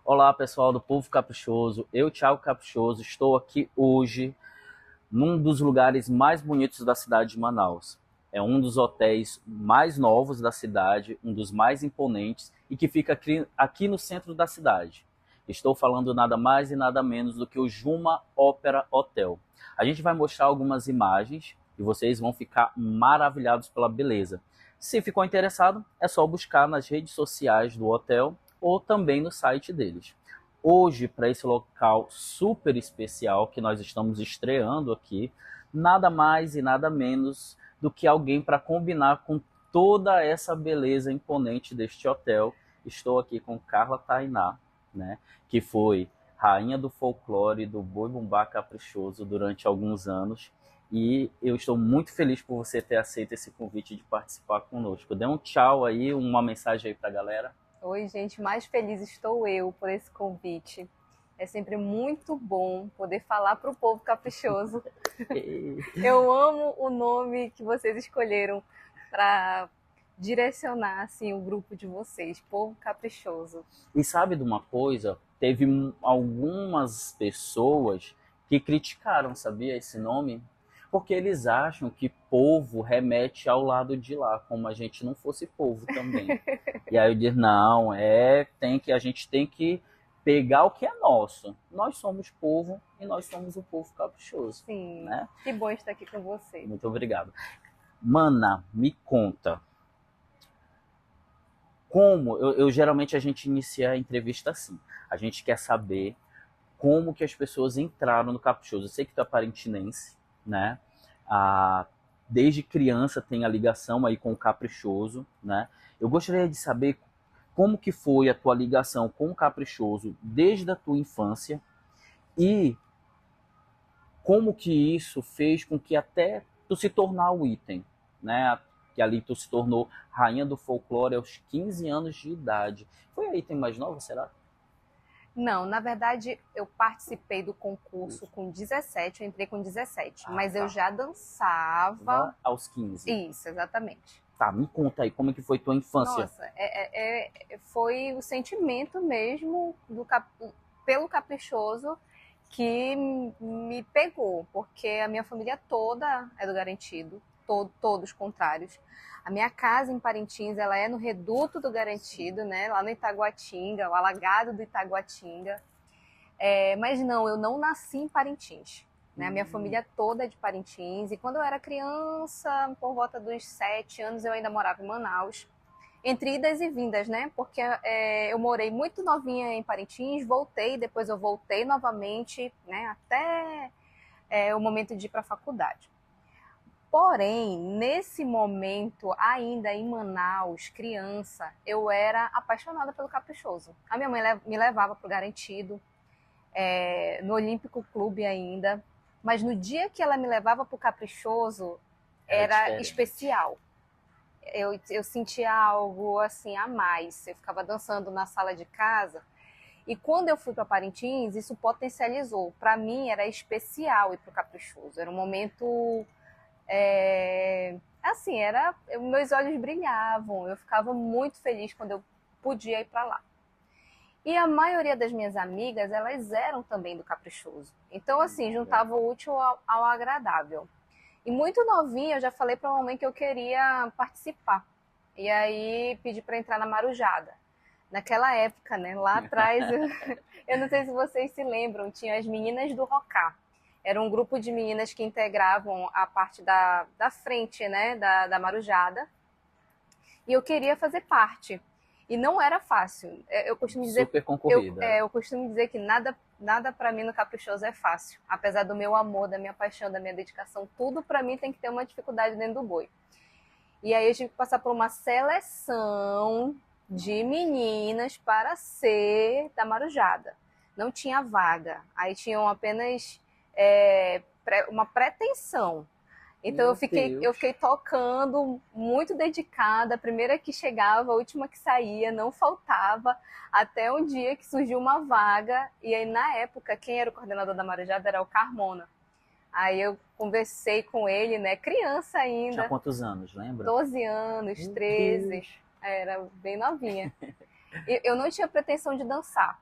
Olá, pessoal do Povo Caprichoso. Eu, Thiago Caprichoso, estou aqui hoje num dos lugares mais bonitos da cidade de Manaus. É um dos hotéis mais novos da cidade, um dos mais imponentes e que fica aqui no centro da cidade. Estou falando nada mais e nada menos do que o Juma Opera Hotel. A gente vai mostrar algumas imagens e vocês vão ficar maravilhados pela beleza. Se ficou interessado, é só buscar nas redes sociais do hotel ou também no site deles. Hoje, para esse local super especial que nós estamos estreando aqui, nada mais e nada menos do que alguém para combinar com toda essa beleza imponente deste hotel. Estou aqui com Carla Tainá, né, que foi rainha do folclore do Boi Bumbá Caprichoso durante alguns anos. E eu estou muito feliz por você ter aceito esse convite de participar conosco. Dê um tchau aí, uma mensagem aí para a galera. Oi, gente, mais feliz estou eu por esse convite. É sempre muito bom poder falar para o povo caprichoso. Eu amo o nome que vocês escolheram para direcionar assim, o grupo de vocês, Povo Caprichoso. E sabe de uma coisa? Teve algumas pessoas que criticaram, sabia, esse nome? Porque eles acham que povo remete ao lado de lá, como a gente não fosse povo também. E aí eu disse, não, a gente tem que pegar o que é nosso. Nós somos povo e nós somos o povo caprichoso, Sim, né? que bom estar aqui com vocês. Muito obrigado. Mana, me conta, geralmente a gente inicia a entrevista assim. A gente quer saber como que as pessoas entraram no Caprichoso. Eu sei que tu é parintinense, né? Ah, desde criança tem a ligação aí com o Caprichoso, né? Eu gostaria de saber como que foi a tua ligação com o Caprichoso desde a tua infância e como que isso fez com que até tu se tornar o item, né? Que ali tu se tornou rainha do folclore aos 15 anos de idade. Foi a item mais nova, será? Não, na verdade, eu participei do concurso com 17, eu entrei com 17, Ah, mas eu tá. já dançava. Aos 15. Isso, exatamente. Tá, me conta aí, como é que foi tua infância? Nossa, foi o sentimento mesmo pelo caprichoso que me pegou, porque a minha família toda é do Garantido, todos contrários. A minha casa em Parintins, ela é no Reduto do Garantido, né? Lá no Itaguatinga, o alagado do Itaguatinga. Mas não, eu não nasci em Parintins. Né? A minha família toda é de Parintins. E quando eu era criança, por volta dos 7 anos, eu ainda morava em Manaus. Entre idas e vindas, né? Porque eu morei muito novinha em Parintins, voltei, depois eu voltei novamente, né? Até o momento de ir para a faculdade. Porém, nesse momento, ainda em Manaus, criança, eu era apaixonada pelo caprichoso. A minha mãe me levava para o Garantido, no Olímpico Clube ainda. Mas no dia que ela me levava para o Caprichoso, era especial. Eu sentia algo assim a mais. Eu ficava dançando na sala de casa. E quando eu fui para Parintins, isso potencializou. Para mim era especial ir para o Caprichoso. Era um momento assim, meus olhos brilhavam. Eu ficava muito feliz quando eu podia ir para lá. E a maioria das minhas amigas, elas eram também do Caprichoso. Então, assim, juntava o útil ao agradável. E muito novinha, eu já falei para a mamãe que eu queria participar. E aí pedi para entrar na Marujada. Naquela época, né? Lá atrás, eu não sei se vocês se lembram, tinha as meninas do Rocá. Era um grupo de meninas que integravam a parte da frente, né? Da Marujada. E eu queria fazer parte. E não era fácil. Eu costumo dizer, super concorrida. Eu costumo dizer que nada para mim no Caprichoso é fácil. Apesar do meu amor, da minha paixão, da minha dedicação, tudo para mim tem que ter uma dificuldade dentro do boi. E aí eu tive que passar por uma seleção de meninas para ser da Marujada. Não tinha vaga. Aí tinham apenas uma pretensão. Então eu fiquei tocando, muito dedicada, a primeira que chegava, a última que saía, não faltava, até um dia que surgiu uma vaga, e aí na época, quem era o coordenador da Marujada era o Carmona. Aí eu conversei com ele, né, criança ainda. Tinha quantos anos, lembra? 12 anos, 13, era bem novinha. Eu não tinha pretensão de dançar,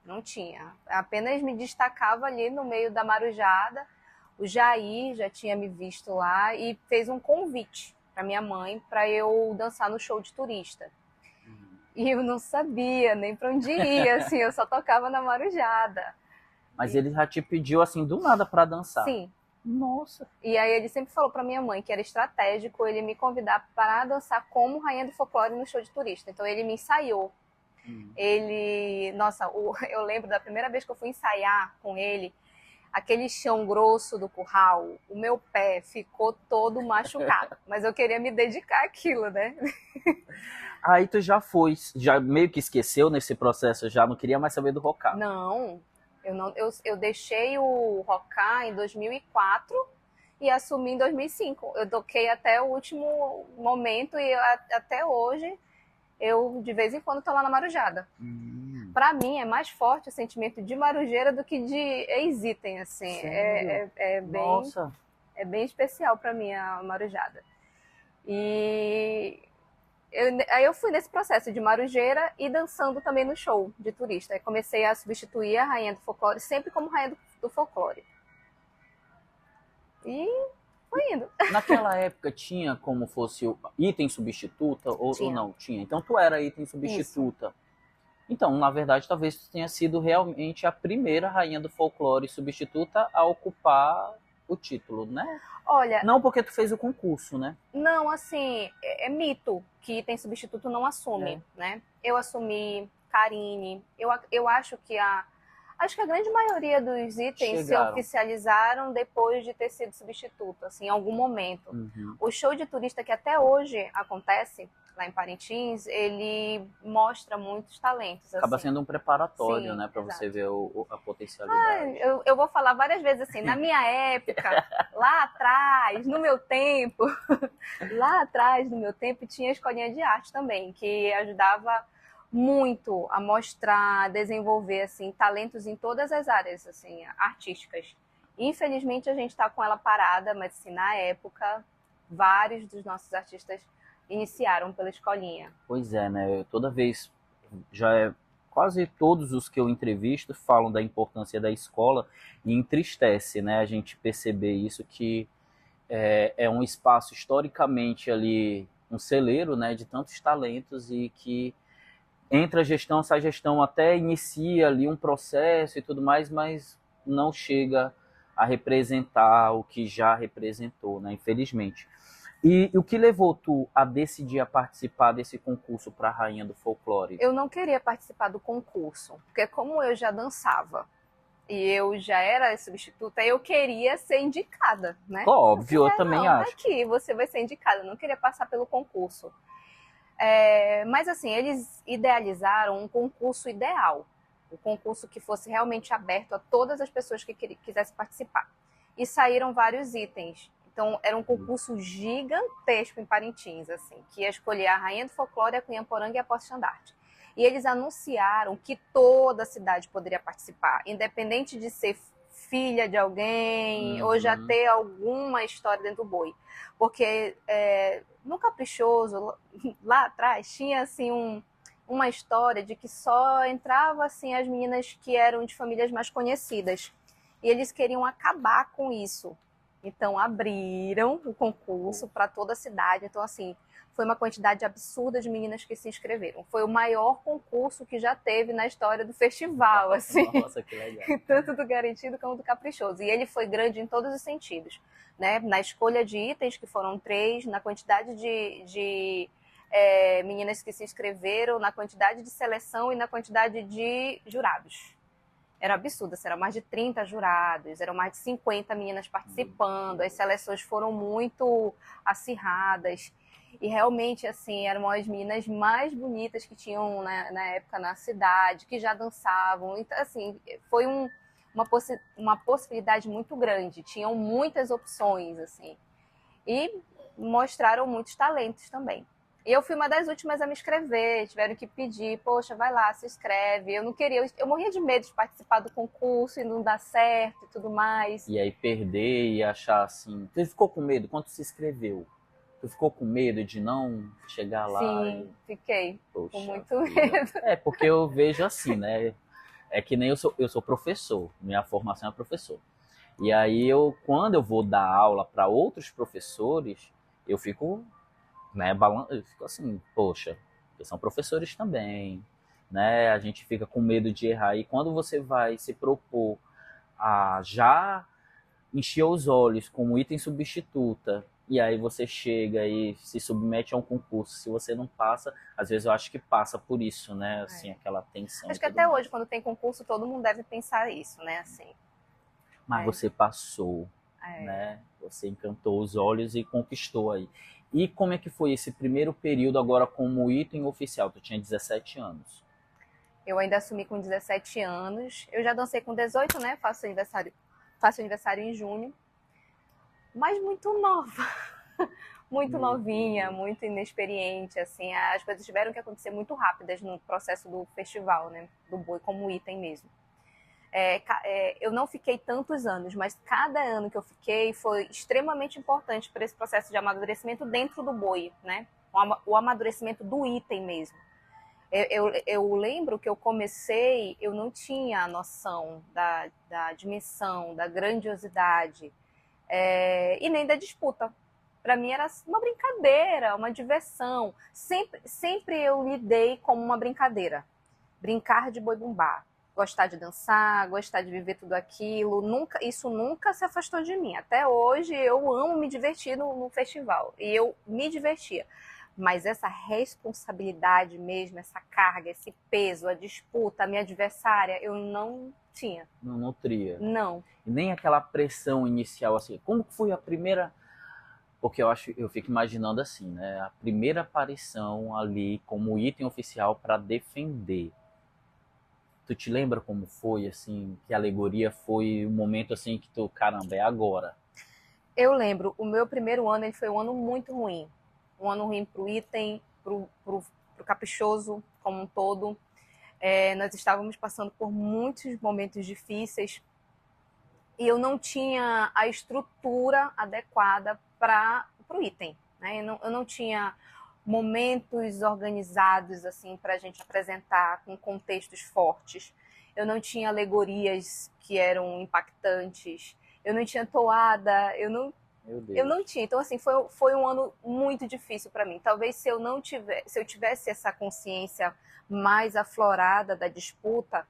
não tinha. Apenas me destacava ali no meio da marujada. O Jair já tinha me visto lá e fez um convite para minha mãe para eu dançar no show de turista. E eu não sabia nem para onde ia, assim, eu só tocava na marujada. Mas ele já te pediu assim do nada para dançar? Sim. Nossa. E aí ele sempre falou para minha mãe que era estratégico ele me convidar para dançar como rainha do folclore no show de turista. Então ele me ensaiou. Ele, nossa, eu lembro da primeira vez que eu fui ensaiar com ele, aquele chão grosso do curral, o meu pé ficou todo machucado. Mas eu queria me dedicar àquilo, né? Aí tu já foi, já meio que esqueceu nesse processo, já não queria mais saber do rocar. Não, eu deixei o rocar em 2004 e assumi em 2005. Eu toquei até o último momento e até hoje eu de vez em quando tô lá na marujada. Para mim é mais forte o sentimento de marujeira do que de ex-item, assim. Nossa. É bem especial para mim a marujada. E aí eu fui nesse processo de marujeira e dançando também no show de turista. Aí comecei a substituir a rainha do folclore, sempre como rainha do folclore. E foi indo. Naquela época tinha como fosse item substituta ou não? Tinha. Então tu era item substituta. Isso. Então, na verdade, talvez tu tenha sido realmente a primeira rainha do folclore substituta a ocupar o título, né? Olha, não porque tu fez o concurso, né? Não, assim, é mito que item substituto não assume, né? Eu assumi, Karine, eu acho que a grande maioria dos itens se oficializaram depois de ter sido substituto, assim, em algum momento. O show de turista que até hoje acontece lá em Parintins, ele mostra muitos talentos. Acaba assim. sendo um preparatório, Sim, né, para você ver a potencialidade. Eu vou falar várias vezes assim, na minha época, lá atrás, no meu tempo, lá atrás, no meu tempo, tinha a escolinha de arte também, que ajudava muito a mostrar, a desenvolver assim, talentos em todas as áreas assim, artísticas. Infelizmente a gente está com ela parada, mas assim, na época, vários dos nossos artistas iniciaram pela escolinha. Pois é, né? Toda vez, quase todos os que eu entrevisto falam da importância da escola e entristece, né? A gente perceber isso, que é um espaço historicamente ali, um celeiro, né, de tantos talentos, e que entra a gestão, sai a gestão, até inicia ali um processo e tudo mais, mas não chega a representar o que já representou, né? Infelizmente. E o que levou tu a decidir a participar desse concurso para a Rainha do Folclore? Eu não queria participar do concurso, porque como eu já dançava e eu já era substituta, eu queria ser indicada, né? Óbvio, eu também acho. Aqui você vai ser indicada, eu não queria passar pelo concurso. Mas assim, eles idealizaram um concurso ideal, um concurso que fosse realmente aberto a todas as pessoas que quisessem participar. E saíram vários itens. Então, era um concurso gigantesco em Parintins, assim, que ia escolher a Rainha do Folclore, a Cunhamporanga e a Porta-Estandarte. E eles anunciaram que toda a cidade poderia participar, independente de ser filha de alguém ou já ter alguma história dentro do boi. Porque no Caprichoso, lá atrás, tinha assim uma história de que só entrava assim as meninas que eram de famílias mais conhecidas. E eles queriam acabar com isso. Então, abriram o concurso para toda a cidade. Então, assim, foi uma quantidade absurda de meninas que se inscreveram. Foi o maior concurso que já teve na história do festival, assim. Nossa, que legal. Tanto do Garantido como do Caprichoso. E ele foi grande em todos os sentidos, né? Na escolha de itens, que foram 3, na quantidade de meninas que se inscreveram, na quantidade de seleção e na quantidade de jurados. Era absurdo, assim, eram mais de 30 jurados, eram mais de 50 meninas participando, as seleções foram muito acirradas. E realmente, assim, eram as meninas mais bonitas que tinham na época na cidade, que já dançavam. Então, assim, foi uma possibilidade muito grande. Tinham muitas opções, assim. E mostraram muitos talentos também. E eu fui uma das últimas a me inscrever, tiveram que pedir, poxa, vai lá, se inscreve. Eu não queria, eu morria de medo de participar do concurso e não dar certo e tudo mais. E aí perder e achar assim... Tu ficou com medo quando se inscreveu? Tu ficou com medo de não chegar lá? Sim, fiquei. Poxa, com muito medo. Porque eu vejo assim, né? É que nem eu sou professor, minha formação é professor. E aí quando eu vou dar aula para outros professores, eu fico, né, eu fico assim, poxa, eles são professores também, né? A gente fica com medo de errar. E quando você vai se propor a já encher os olhos como item substituta, e aí você chega e se submete a um concurso, se você não passa, às vezes eu acho que passa por isso, né? Assim, aquela tensão Acho e que tudo até mais. hoje, quando tem concurso, todo mundo deve pensar isso, né? Assim, Mas é, você passou, é. né? Você encantou os olhos e conquistou aí. E como é que foi esse primeiro período agora como item oficial? Tu tinha 17 anos. Eu ainda assumi com 17 anos. Eu já dancei com 18, né? Faço aniversário em junho. Mas muito nova. Muito Meu novinha, Deus. muito inexperiente, assim. As coisas tiveram que acontecer muito rápidas no processo do festival, né? Do boi como item mesmo. Eu não fiquei tantos anos, mas cada ano que eu fiquei foi extremamente importante para esse processo de amadurecimento dentro do boi, né? O amadurecimento do item mesmo. Eu lembro que eu comecei, eu não tinha a noção da dimensão, da grandiosidade e nem da disputa. Para mim era uma brincadeira, uma diversão. Sempre eu lidei como uma brincadeira. Brincar de boi bumbá. Gostar de dançar, gostar de viver tudo aquilo. Isso nunca se afastou de mim. Até hoje eu amo me divertir no festival. E eu me divertia. Mas essa responsabilidade mesmo, essa carga, esse peso, a disputa, a minha adversária, eu não tinha. Não nutria. Não. E nem aquela pressão inicial assim. Como foi a primeira. Porque eu fico imaginando assim, né? A primeira aparição ali como item oficial para defender. Tu te lembra como foi, assim, que a alegoria foi um momento assim que tu, caramba, é agora. Eu lembro, o meu primeiro ano ele foi um ano muito ruim. Um ano ruim para o item, para o caprichoso como um todo. Nós estávamos passando por muitos momentos difíceis e eu não tinha a estrutura adequada para o item. Né? Eu não tinha momentos organizados assim para a gente apresentar com contextos fortes. Eu não tinha alegorias que eram impactantes. Eu não tinha toada. Meu Eu Deus. não tinha. Então, assim, foi um ano muito difícil para mim. Talvez se eu tivesse essa consciência mais aflorada da disputa,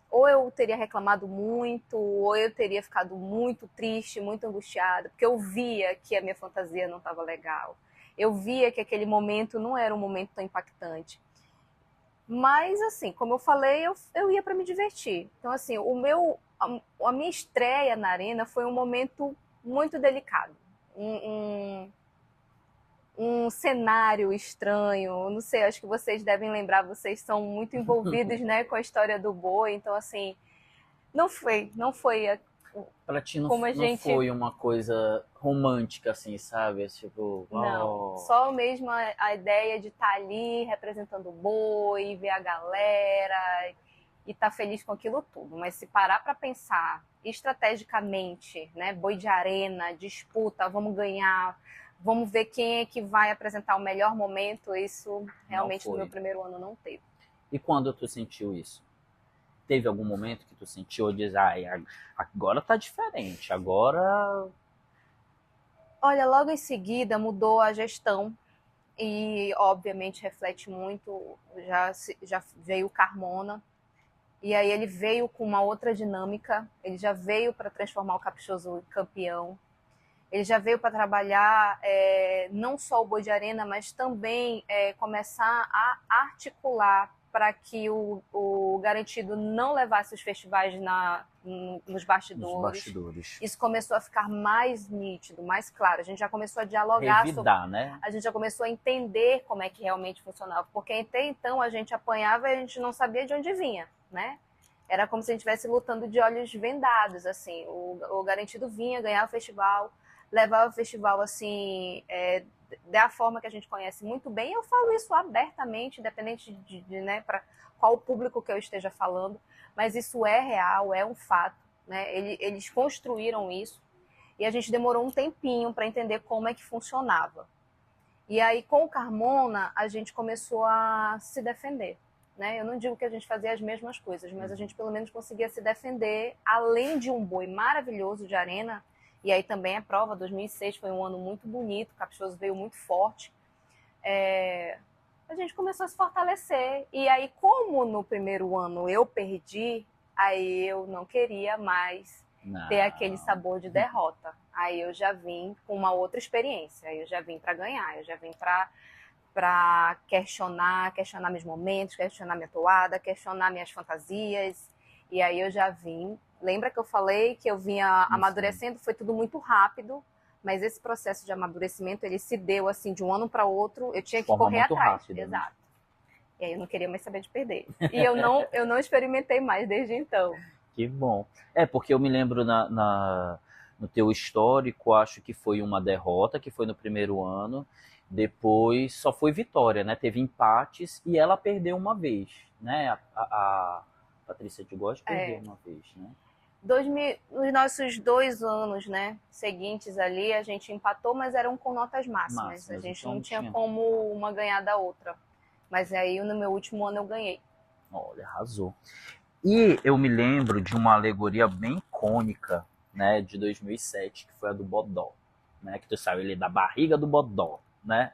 ou eu teria reclamado muito, ou eu teria ficado muito triste, muito angustiada, porque eu via que a minha fantasia não estava legal. Eu via que aquele momento não era um momento tão impactante. Mas, assim, como eu falei, eu ia para me divertir. Então, assim, a minha estreia na arena foi um momento muito delicado. Um cenário estranho, não sei, acho que vocês devem lembrar, vocês são muito envolvidos, né, com a história do boi, então, assim, não foi Pra ti como a não gente. foi uma coisa romântica, assim, sabe? Tipo, Não, oh, só mesmo a ideia de estar ali representando o boi, ver a galera e estar feliz com aquilo tudo. Mas se parar para pensar estrategicamente, né, boi de arena, disputa, vamos ganhar, vamos ver quem é que vai apresentar o melhor momento, isso não realmente no meu foi. primeiro ano não teve. E quando tu sentiu isso? Teve algum momento que tu sentiu, diz, ai, agora tá diferente, agora. Olha, logo em seguida mudou a gestão e obviamente reflete muito, já veio o Carmona. E aí ele veio com uma outra dinâmica, ele já veio para transformar o Caprichoso em campeão, ele já veio para trabalhar não só o boi de arena, mas também começar a articular para que o garantido não levasse os festivais nos Nos bastidores. bastidores. Isso começou a ficar mais nítido, mais claro. A gente já começou a dialogar sobre. Revidar, né? A gente já começou a entender como é que realmente funcionava, porque até então a gente apanhava e a gente não sabia de onde vinha, né? Era como se a gente estivesse lutando de olhos vendados, assim. O garantido vinha, ganhava o festival, levava o festival, assim, da forma que a gente conhece muito bem. Eu falo isso abertamente, independente né, para qual público que eu esteja falando, mas isso é real, é um fato, né? Eles construíram isso e a gente demorou um tempinho para entender como é que funcionava. E aí, com o Carmona, a gente começou a se defender. né? Eu não digo que a gente fazia as mesmas coisas, mas a gente pelo menos conseguia se defender, além de um boi maravilhoso de arena. E aí também é prova, 2006 foi um ano muito bonito, o Caprichoso veio muito forte. A gente começou a se fortalecer. E aí, como no primeiro ano eu perdi, aí eu não queria mais ter aquele sabor de derrota. Aí eu já vim com uma outra experiência. Aí eu já vim para ganhar, eu já vim para questionar meus momentos, questionar minha toada, questionar minhas fantasias. E aí eu já vim. Lembra que eu falei que eu vinha amadurecendo? Foi tudo muito rápido. Mas esse processo de amadurecimento, ele se deu assim de um ano para outro. Eu tinha que correr atrás. Rápida, exato. Né? E aí eu não queria mais saber de perder. E eu não experimentei mais desde então. Que bom. Porque eu me lembro no teu histórico, acho que foi uma derrota, que foi no primeiro ano. Depois só foi vitória, né? Teve empates e ela perdeu uma vez, né? A Patrícia de Góes perdeu uma vez, né? Nos nossos 2 anos, né, seguintes ali, a gente empatou, mas eram com notas máximas. A gente então não tinha como uma ganhar da outra. Mas aí, no meu último ano, eu ganhei. Olha, arrasou. E eu me lembro de uma alegoria bem icônica, né, de 2007, que foi a do Bodó, né, que tu saiu ali da barriga do Bodó, né?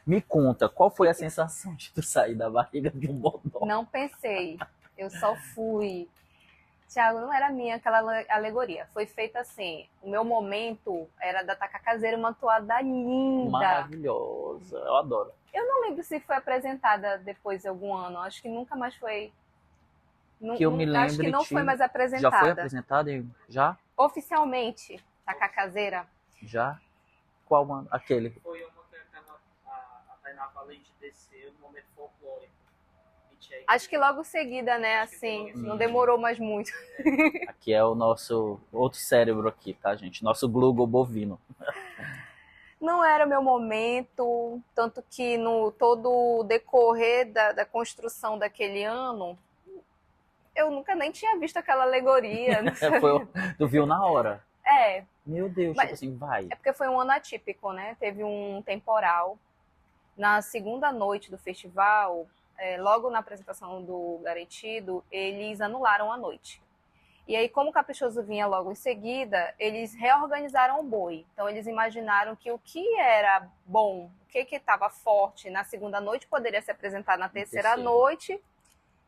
Me conta, qual foi a sensação de tu sair da barriga do Bodó? Não pensei, eu só fui. Tiago, não era minha aquela alegoria. Foi feita assim. O meu momento era da Tacacazeira, uma toada linda. Maravilhosa, eu adoro. Eu não lembro se foi apresentada depois de algum ano. Acho que nunca mais foi. Que eu me lembro. Acho que não foi mais apresentada. Já foi apresentada? Já? Oficialmente, Tacacazeira. Já? Qual ano? Aquele? Foi uma que a Tainá Valente desceu no momento folclórico. Acho que logo seguida, né, assim, não demorou mais muito. Aqui é o nosso outro cérebro aqui, tá, gente? Nosso glugo bovino. Não era meu momento, tanto que no todo o decorrer da construção daquele ano, eu nunca nem tinha visto aquela alegoria. Tu viu na hora? É. Meu Deus, tipo assim, vai. É porque foi um ano atípico, né? Teve um temporal. Na segunda noite do festival, logo na apresentação do Garantido, eles anularam a noite. E aí, como o Caprichoso vinha logo em seguida, eles reorganizaram o boi. Então, eles imaginaram que o que era bom, o que estava forte na segunda noite, poderia se apresentar na terceira noite.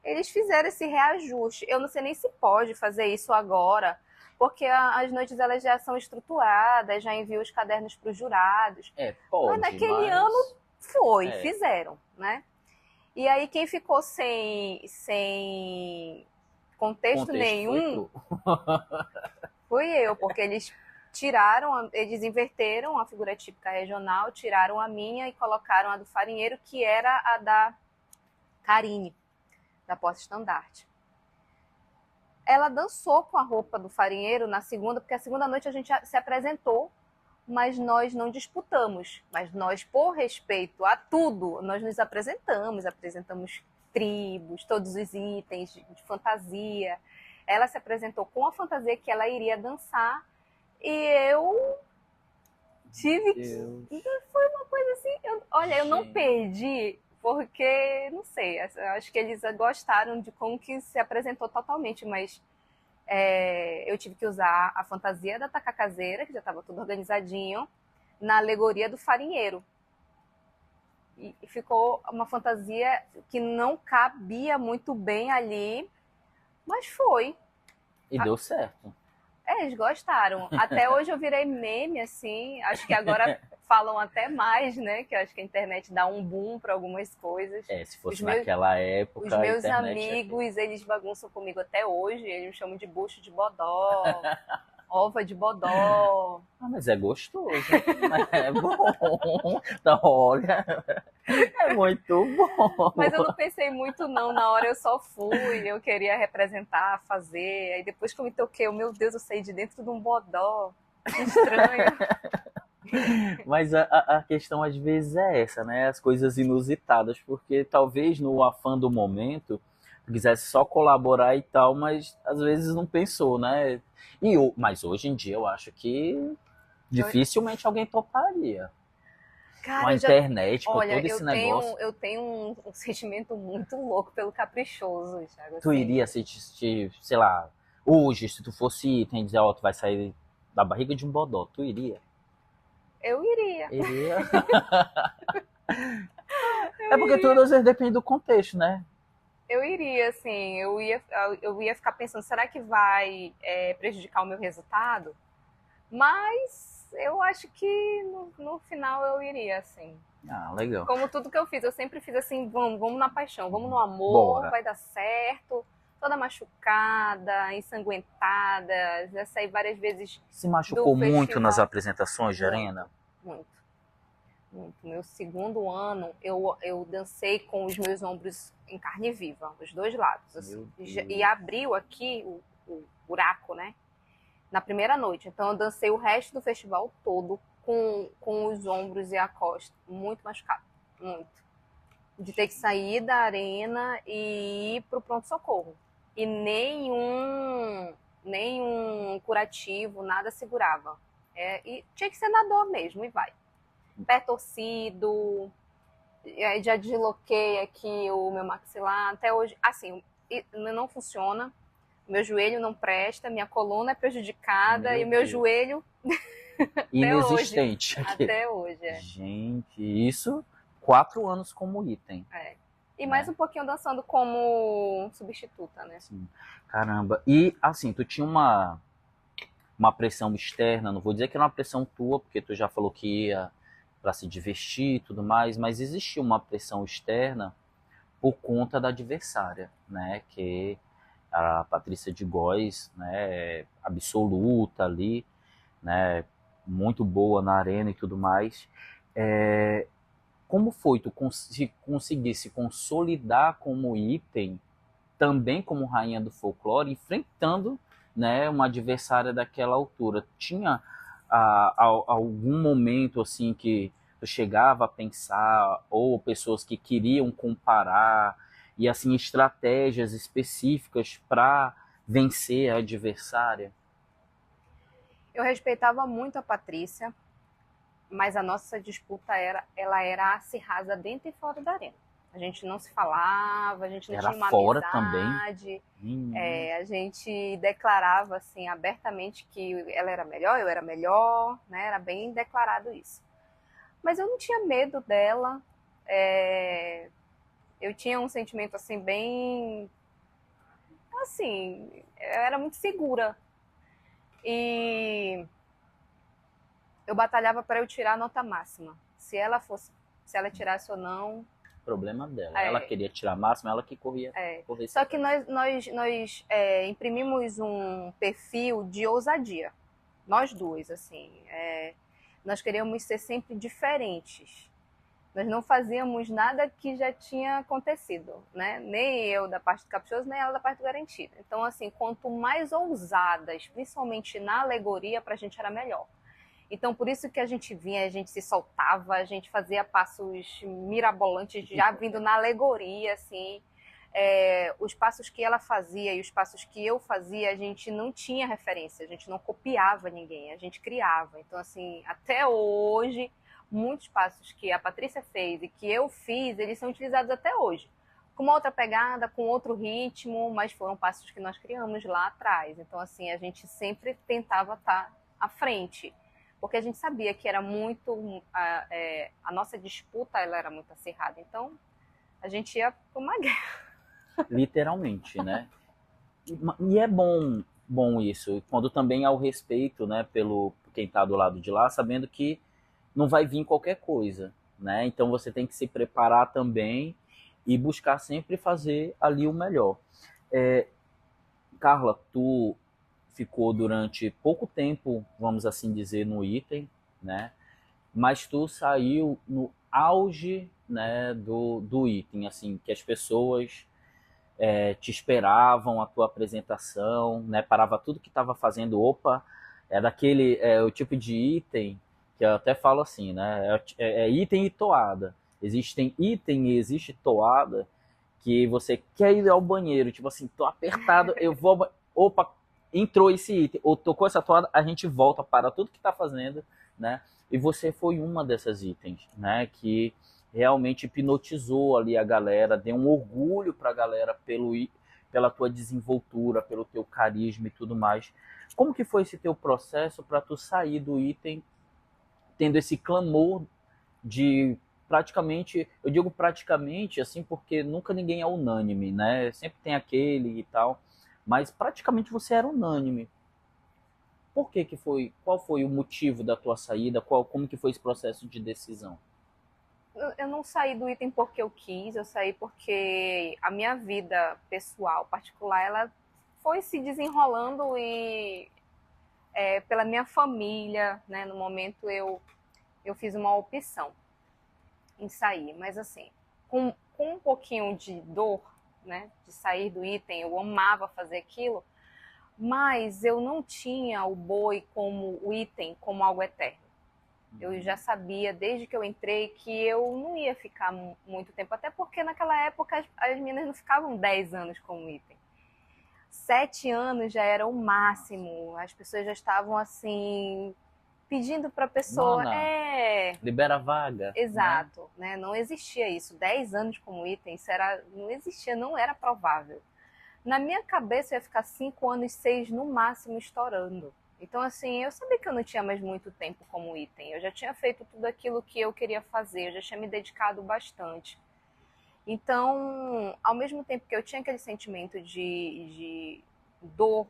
Eles fizeram esse reajuste. Eu não sei nem se pode fazer isso agora, porque as noites elas já são estruturadas, já enviam os cadernos para os jurados. Pode. Mas naquele ano fizeram, né? E aí quem ficou sem contexto nenhum fui eu, porque eles inverteram a figura típica regional, tiraram a minha e colocaram a do farinheiro, que era a da Karine, da porta-estandarte. Ela dançou com a roupa do farinheiro na segunda, porque a segunda noite a gente se apresentou, mas nós não disputamos. Mas nós, por respeito a tudo, nós nos apresentamos tribos, todos os itens de fantasia. Ela se apresentou com a fantasia que ela iria dançar e eu tive que... Foi uma coisa assim... Eu não perdi porque, não sei, acho que eles gostaram de como que se apresentou totalmente, mas eu tive que usar a fantasia da tacacazeira, que já estava tudo organizadinho, na alegoria do farinheiro. E ficou uma fantasia que não cabia muito bem ali, mas foi. E deu certo. Eles gostaram. Até hoje eu virei meme, assim. Acho que agora falam até mais, né? Que eu acho que a internet dá um boom para algumas coisas. Se fosse naquela época. Os meus amigos, eles bagunçam comigo até hoje. Eles me chamam de bucho de bodó, ova de bodó. Mas é gostoso. É bom. Então, olha, é muito bom. Mas eu não pensei muito, não. Na hora eu só fui. Eu queria representar, fazer. Aí depois que eu me toquei, meu Deus, eu saí de dentro de um bodó. Que estranho. Mas a questão às vezes é essa, né? As coisas inusitadas, porque talvez no afã do momento quisesse só colaborar e tal, mas às vezes não pensou, né? Mas hoje em dia eu acho que dificilmente alguém toparia. Cara, com a internet, com olha, todo esse negócio. eu tenho um sentimento muito louco pelo caprichoso, Thiago. Tu Assim. iria assistir, sei lá, hoje, se tu fosse item, dizer, ó, tu vai sair da barriga de um bodó, tu iria? Eu iria. Iria. É porque tudo às vezes depende do contexto, né? Eu iria, assim, eu ia ficar pensando, será que vai prejudicar o meu resultado? Mas eu acho que no final eu iria, assim. Ah, legal. Como tudo que eu fiz, eu sempre fiz assim, vamos na paixão, vamos no amor, Bora. vai dar certo. Toda machucada, ensanguentada, já saí várias vezes Se machucou do muito festival. nas apresentações, Gerena? Muito, muito. Meu segundo ano, eu dancei com os meus ombros em carne viva, os dois lados. Assim. E abriu aqui o buraco, né? Na primeira noite. Então eu dancei o resto do festival todo com os ombros e a costa. Muito machucado. Muito. De ter que sair da arena e ir pro pronto-socorro. E nenhum curativo, nada segurava. E tinha que ser na dor mesmo, e vai. Pé torcido, já desloquei aqui o meu maxilar. Até hoje, assim, não funciona. Meu joelho não presta, minha coluna é prejudicada e meu joelho inexistente aqui. Até hoje, Gente, isso 4 anos como item. E mais um pouquinho dançando como substituta, né? Sim. Caramba. E assim, tu tinha uma pressão externa, não vou dizer que era uma pressão tua, porque tu já falou que ia para se divertir e tudo mais, mas existia uma pressão externa por conta da adversária, né? Que a Patrícia de Góes, né, absoluta ali, né, muito boa na arena e tudo mais. Como foi tu conseguir se consolidar como item, também como rainha do folclore, enfrentando, né, uma adversária daquela altura? Tinha algum momento assim que tu chegava a pensar, ou pessoas que queriam comparar, e assim, estratégias específicas para vencer a adversária? Eu respeitava muito a Patrícia, mas a nossa disputa ela era acirrada dentro e fora da arena. A gente não se falava, a gente não tinha uma fora amizade. Também? A gente declarava assim abertamente que ela era melhor, eu era melhor, né? Era bem declarado isso. Mas eu não tinha medo dela. Eu tinha um sentimento assim bem, assim, eu era muito segura. E eu batalhava para eu tirar a nota máxima. Se ela tirasse ou não. Problema dela. Ela queria tirar a máxima, ela que corria. Só que nós imprimimos um perfil de ousadia. Nós duas, assim. Nós queríamos ser sempre diferentes. Nós não fazíamos nada que já tinha acontecido, né? Nem eu da parte do Caprichoso, nem ela da parte do Garantido. Então, assim, quanto mais ousadas, principalmente na alegoria, pra gente era melhor. Então, por isso que a gente vinha, a gente se soltava, a gente fazia passos mirabolantes, já vindo na alegoria, assim. Os passos que ela fazia e os passos que eu fazia, a gente não tinha referência, a gente não copiava ninguém, a gente criava. Então, assim, até hoje, muitos passos que a Patrícia fez e que eu fiz, eles são utilizados até hoje. Com uma outra pegada, com outro ritmo, mas foram passos que nós criamos lá atrás. Então, assim, a gente sempre tentava estar à frente, porque a gente sabia que era muito... a nossa disputa ela era muito acirrada. Então, a gente ia para uma guerra. Literalmente, né? E é bom isso, quando também há o respeito, né, pelo quem está do lado de lá, sabendo que não vai vir qualquer coisa, né? Então você tem que se preparar também e buscar sempre fazer ali o melhor. Carla, tu ficou durante pouco tempo, vamos assim dizer, no item, né? Mas tu saiu no auge, né, do item, assim, que as pessoas te esperavam a tua apresentação, né? Parava tudo que estava fazendo, opa, o tipo de item que eu até falo assim, né? É item e toada. Existem item e existe toada que você quer ir ao banheiro, tipo assim, tô apertado, eu vou... Opa, entrou esse item, ou tocou essa toada, a gente volta para tudo que tá fazendo, né? E você foi uma dessas itens, né? Que realmente hipnotizou ali a galera, deu um orgulho para a galera pela tua desenvoltura, pelo teu carisma e tudo mais. Como que foi esse teu processo para tu sair do item tendo esse clamor de praticamente, eu digo praticamente assim porque nunca ninguém é unânime, né? Sempre tem aquele e tal, mas praticamente você era unânime. Por que que foi? Qual foi o motivo da tua saída? Como que foi esse processo de decisão? Eu não saí do item porque eu quis, eu saí porque a minha vida pessoal, particular, ela foi se desenrolando e pela minha família, né? No momento eu fiz uma opção em sair, mas assim, com um pouquinho de dor, né? De sair do item, eu amava fazer aquilo, mas eu não tinha o boi como o item, como algo eterno. Eu já sabia desde que eu entrei que eu não ia ficar muito tempo, até porque naquela época as meninas não ficavam 10 anos como item. 7 anos já era o máximo, as pessoas já estavam assim, pedindo para a pessoa. Nona, libera a vaga. Exato, né? Não existia isso. 10 anos como item, não existia, não era provável. Na minha cabeça eu ia ficar 5 anos, 6 no máximo estourando. Então, assim, eu sabia que eu não tinha mais muito tempo como item. Eu já tinha feito tudo aquilo que eu queria fazer, eu já tinha me dedicado bastante. Então, ao mesmo tempo que eu tinha aquele sentimento de dor,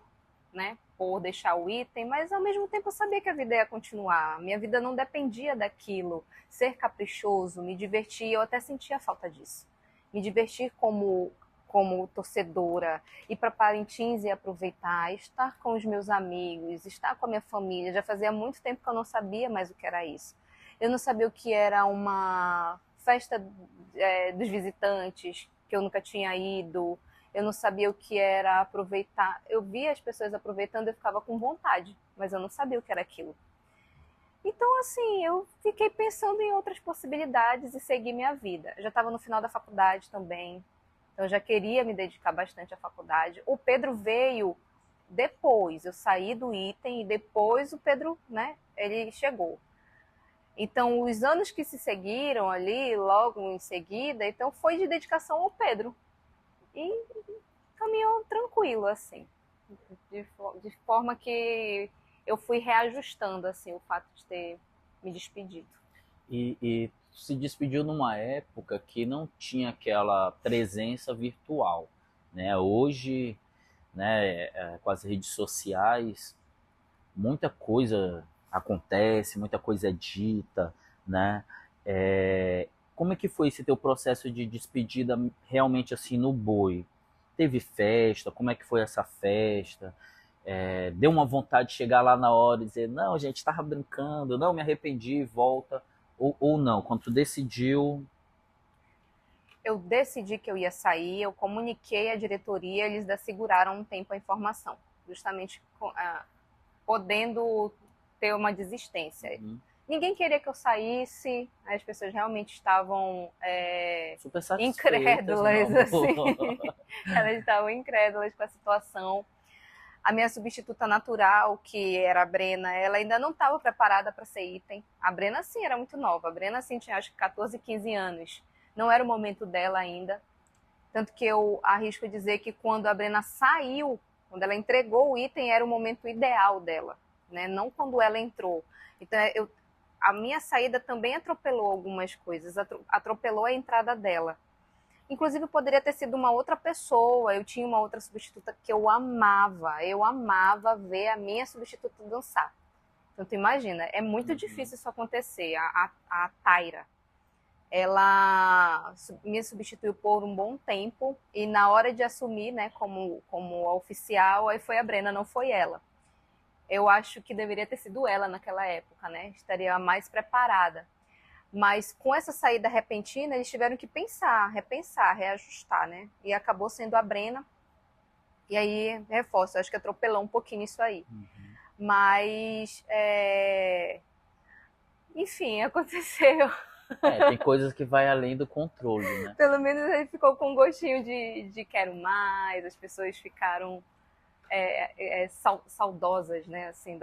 né, por deixar o item, mas ao mesmo tempo eu sabia que a vida ia continuar. Minha vida não dependia daquilo. Ser caprichoso, me divertir, eu até sentia falta disso. Me divertir como torcedora, ir para Parintins e aproveitar, estar com os meus amigos, estar com a minha família. Já fazia muito tempo que eu não sabia mais o que era isso. Eu não sabia o que era uma festa dos visitantes, que eu nunca tinha ido. Eu não sabia o que era aproveitar. Eu via as pessoas aproveitando e eu ficava com vontade, mas eu não sabia o que era aquilo. Então, assim, eu fiquei pensando em outras possibilidades e segui minha vida. Eu já estava no final da faculdade também. Então, eu já queria me dedicar bastante à faculdade. O Pedro veio depois. Eu saí do item e depois o Pedro, né, ele chegou. Então, os anos que se seguiram ali, logo em seguida, então foi de dedicação ao Pedro. E caminhou tranquilo, assim. De forma que eu fui reajustando, assim, o fato de ter me despedido. E se despediu numa época que não tinha aquela presença virtual, né? Hoje, né, com as redes sociais, muita coisa acontece, muita coisa é dita, né? Como é que foi esse teu processo de despedida realmente assim no boi? Teve festa? Como é que foi essa festa? Deu uma vontade de chegar lá na hora e dizer, não, gente, estava brincando, não, me arrependi, volta. Ou não, quando tu decidiu... Eu decidi que eu ia sair, eu comuniquei à diretoria, eles asseguraram um tempo a informação, justamente podendo ter uma desistência. Ninguém queria que eu saísse, as pessoas realmente estavam super satisfeitas, incrédulas, assim. Elas estavam incrédulas com a situação. A minha substituta natural, que era a Brena, ela ainda não estava preparada para ser item. A Brena, sim, era muito nova. A Brena, sim, tinha acho que 14, 15 anos. Não era o momento dela ainda. Tanto que eu arrisco dizer que quando a Brena saiu, quando ela entregou o item, era o momento ideal dela, né? Não quando ela entrou. Então, a minha saída também atropelou algumas coisas, atropelou a entrada dela. Inclusive, poderia ter sido uma outra pessoa. Eu tinha uma outra substituta que eu amava ver a minha substituta dançar. Então, tu imagina, é muito difícil isso acontecer. A Taira, ela me substituiu por um bom tempo e na hora de assumir, né, como oficial, aí foi a Brena, não foi ela. Eu acho que deveria ter sido ela naquela época, né? Estaria mais preparada. Mas com essa saída repentina, eles tiveram que repensar, reajustar, né? E acabou sendo a Brena. E aí, reforço, acho que atropelou um pouquinho isso aí. Mas, enfim, aconteceu. Tem coisas que vai além do controle, né? Pelo menos ele ficou com um gostinho de quero mais, as pessoas ficaram saudosas, né? Assim,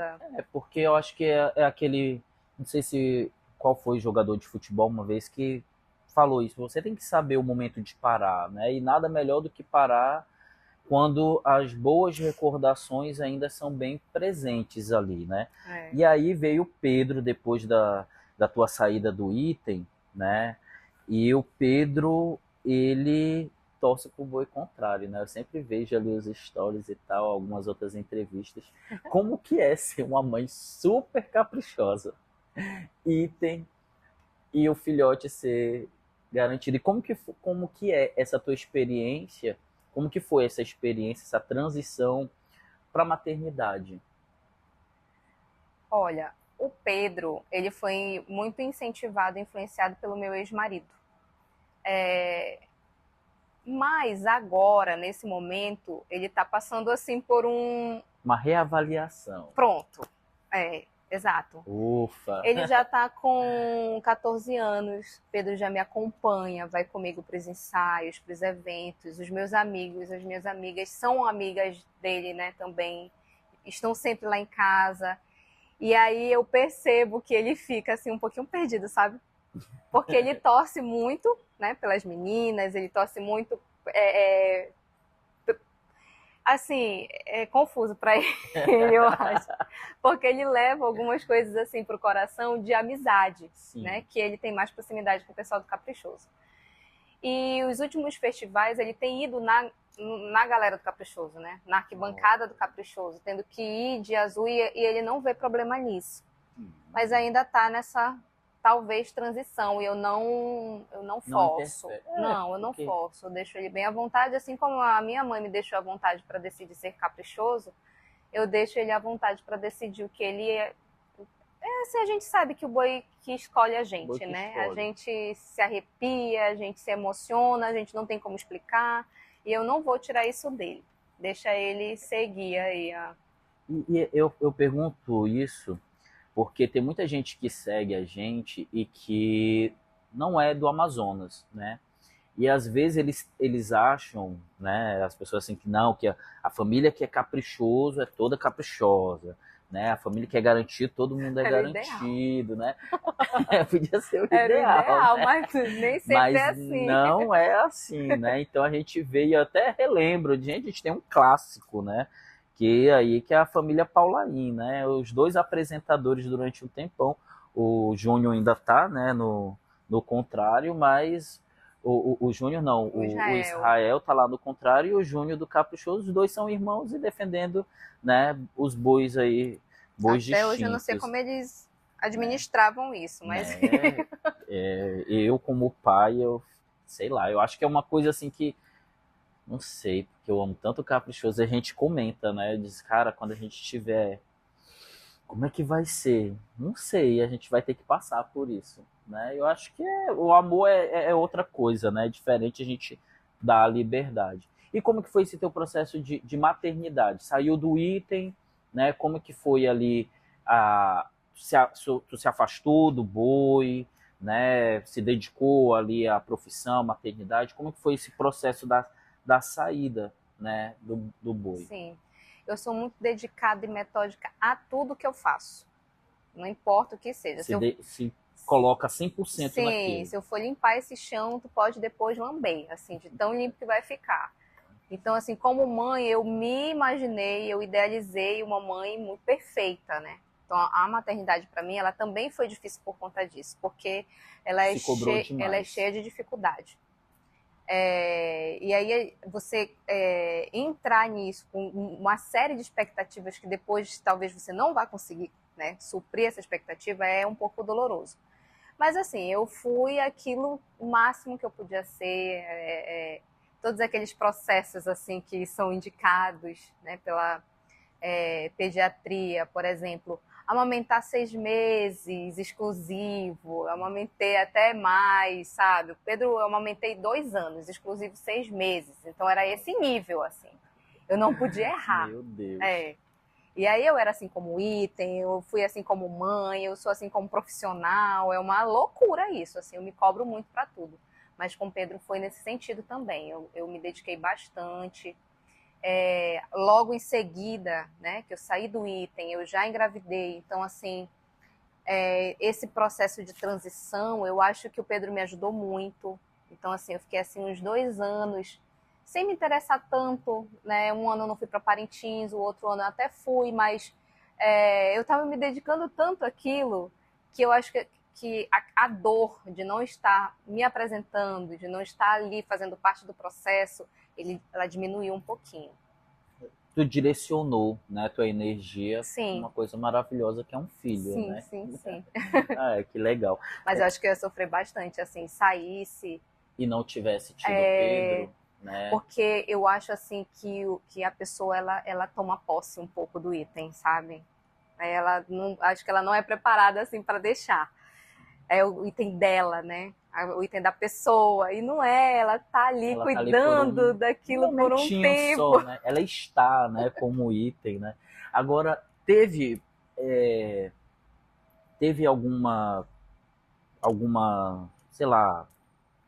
porque eu acho que é aquele não sei se qual foi o jogador de futebol uma vez que falou isso. Você tem que saber o momento de parar, né? E nada melhor do que parar quando as boas recordações ainda são bem presentes ali, né? É. E aí veio o Pedro depois da tua saída do Item, né? E o Pedro, ele torce pro boi contrário, né? Eu sempre vejo ali os stories e tal, algumas outras entrevistas. Como que é ser uma mãe super caprichosa? Item e o filhote ser garantido. E como que é essa tua experiência? Como que foi essa experiência, essa transição para a maternidade? Olha, o Pedro, ele foi muito incentivado, influenciado pelo meu ex-marido. Mas agora, nesse momento, ele está passando assim por um... Uma reavaliação. Pronto. Exato. Ufa! Ele já está com 14 anos, Pedro já me acompanha, vai comigo para os ensaios, para os eventos. Os meus amigos, as minhas amigas são amigas dele, né, também. Estão sempre lá em casa. E aí eu percebo que ele fica assim um pouquinho perdido, sabe? Porque ele torce muito, né, pelas meninas, ele torce muito, assim, é confuso para ele, eu acho, porque ele leva algumas coisas assim pro coração de amizade, Sim. né, que ele tem mais proximidade com o pessoal do Caprichoso. E os últimos festivais ele tem ido na galera do Caprichoso, né, na arquibancada do Caprichoso, tendo que ir de azul e ele não vê problema nisso. Mas ainda tá nessa talvez transição e eu não forço. Não, eu não forço. Eu deixo ele bem à vontade, assim como a minha mãe me deixou à vontade para decidir ser caprichoso, eu deixo ele à vontade para decidir o que ele é. Assim, a gente sabe que o boi que escolhe a gente, né? Escolhe. A gente se arrepia, a gente se emociona, a gente não tem como explicar e eu não vou tirar isso dele. Deixa ele seguir aí. E eu pergunto isso porque tem muita gente que segue a gente e que não é do Amazonas, né? E às vezes eles acham, né, as pessoas assim que não, que a família que é caprichoso é toda caprichosa, né? A família que é garantido, todo mundo é garantido, né? Podia ser o ideal, né? Mas nem sempre mas é assim. Não é assim, né? Então a gente vê e eu até relembro, a gente tem um clássico, né? Que é a família Paulaim, né? Os dois apresentadores durante um tempão, o Júnior ainda tá, né, no contrário, mas o Júnior não, o Israel tá lá no contrário e o Júnior do Caprichoso, os dois são irmãos e defendendo, né, os bois aí, bois Até distintos. hoje eu não sei como eles administravam isso, mas... eu como pai, sei lá, eu acho que é uma coisa assim que não sei, porque eu amo tanto o Caprichoso, a gente comenta, né? Diz, cara, quando a gente tiver, como é que vai ser? Não sei, a gente vai ter que passar por isso, né? Eu acho que o amor é outra coisa, né? É diferente a gente dar a liberdade. E como que foi esse teu processo de maternidade? Saiu do Item, né? Como que foi ali, tu se afastou do boi, né? Se dedicou ali à profissão, à maternidade? Como que foi esse processo da saída, né, do boi? Sim, eu sou muito dedicada e metódica a tudo que eu faço, não importa o que seja. Se coloca 100% sim, naquilo. Se eu for limpar esse chão, tu pode depois lamber, assim, de tão limpo que vai ficar. Então, assim, como mãe, eu me imaginei, eu idealizei uma mãe muito perfeita, né? Então, a maternidade, para mim, ela também foi difícil por conta disso, porque ela é cheia de dificuldade. E aí você entrar nisso com uma série de expectativas que depois talvez você não vá conseguir, né, suprir essa expectativa é um pouco doloroso. Mas assim, eu fui aquilo o máximo que eu podia ser, todos aqueles processos assim que são indicados, né, pela pediatria, por exemplo, amamentar 6 meses, exclusivo, amamentei até mais, sabe? O Pedro, eu amamentei 2 anos, exclusivo 6 meses. Então era esse nível, assim. Eu não podia errar. Meu Deus. E aí eu era assim como Item, eu fui assim como mãe, eu sou assim como profissional. É uma loucura isso, assim. Eu me cobro muito para tudo. Mas com o Pedro foi nesse sentido também. Eu me dediquei bastante. Logo em seguida, né, que eu saí do Item, eu já engravidei, então assim, esse processo de transição, eu acho que o Pedro me ajudou muito. Então, assim, eu fiquei assim uns 2 anos sem me interessar tanto, né? Um ano eu não fui para Parintins, o outro ano eu até fui, mas eu estava me dedicando tanto àquilo que eu acho que a dor de não estar me apresentando, de não estar ali fazendo parte do processo, ela diminuiu um pouquinho. Tu direcionou, né, tua energia para uma Sim, coisa maravilhosa que é um filho, sim, né? sim, sim. Que legal. Mas eu acho que eu ia sofrer bastante, assim, saísse, E não tivesse tido Pedro, né? porque eu acho, assim, que a pessoa, ela toma posse um pouco do item, sabe? Ela não, acho que ela não é preparada, assim, para deixar. É o item dela, né? O item da pessoa. E não é, ela tá ali Ela tá ali por cuidando um daquilo por um momentinho tempo. só, né? Ela está, né, como item, né? Agora, teve alguma, sei lá,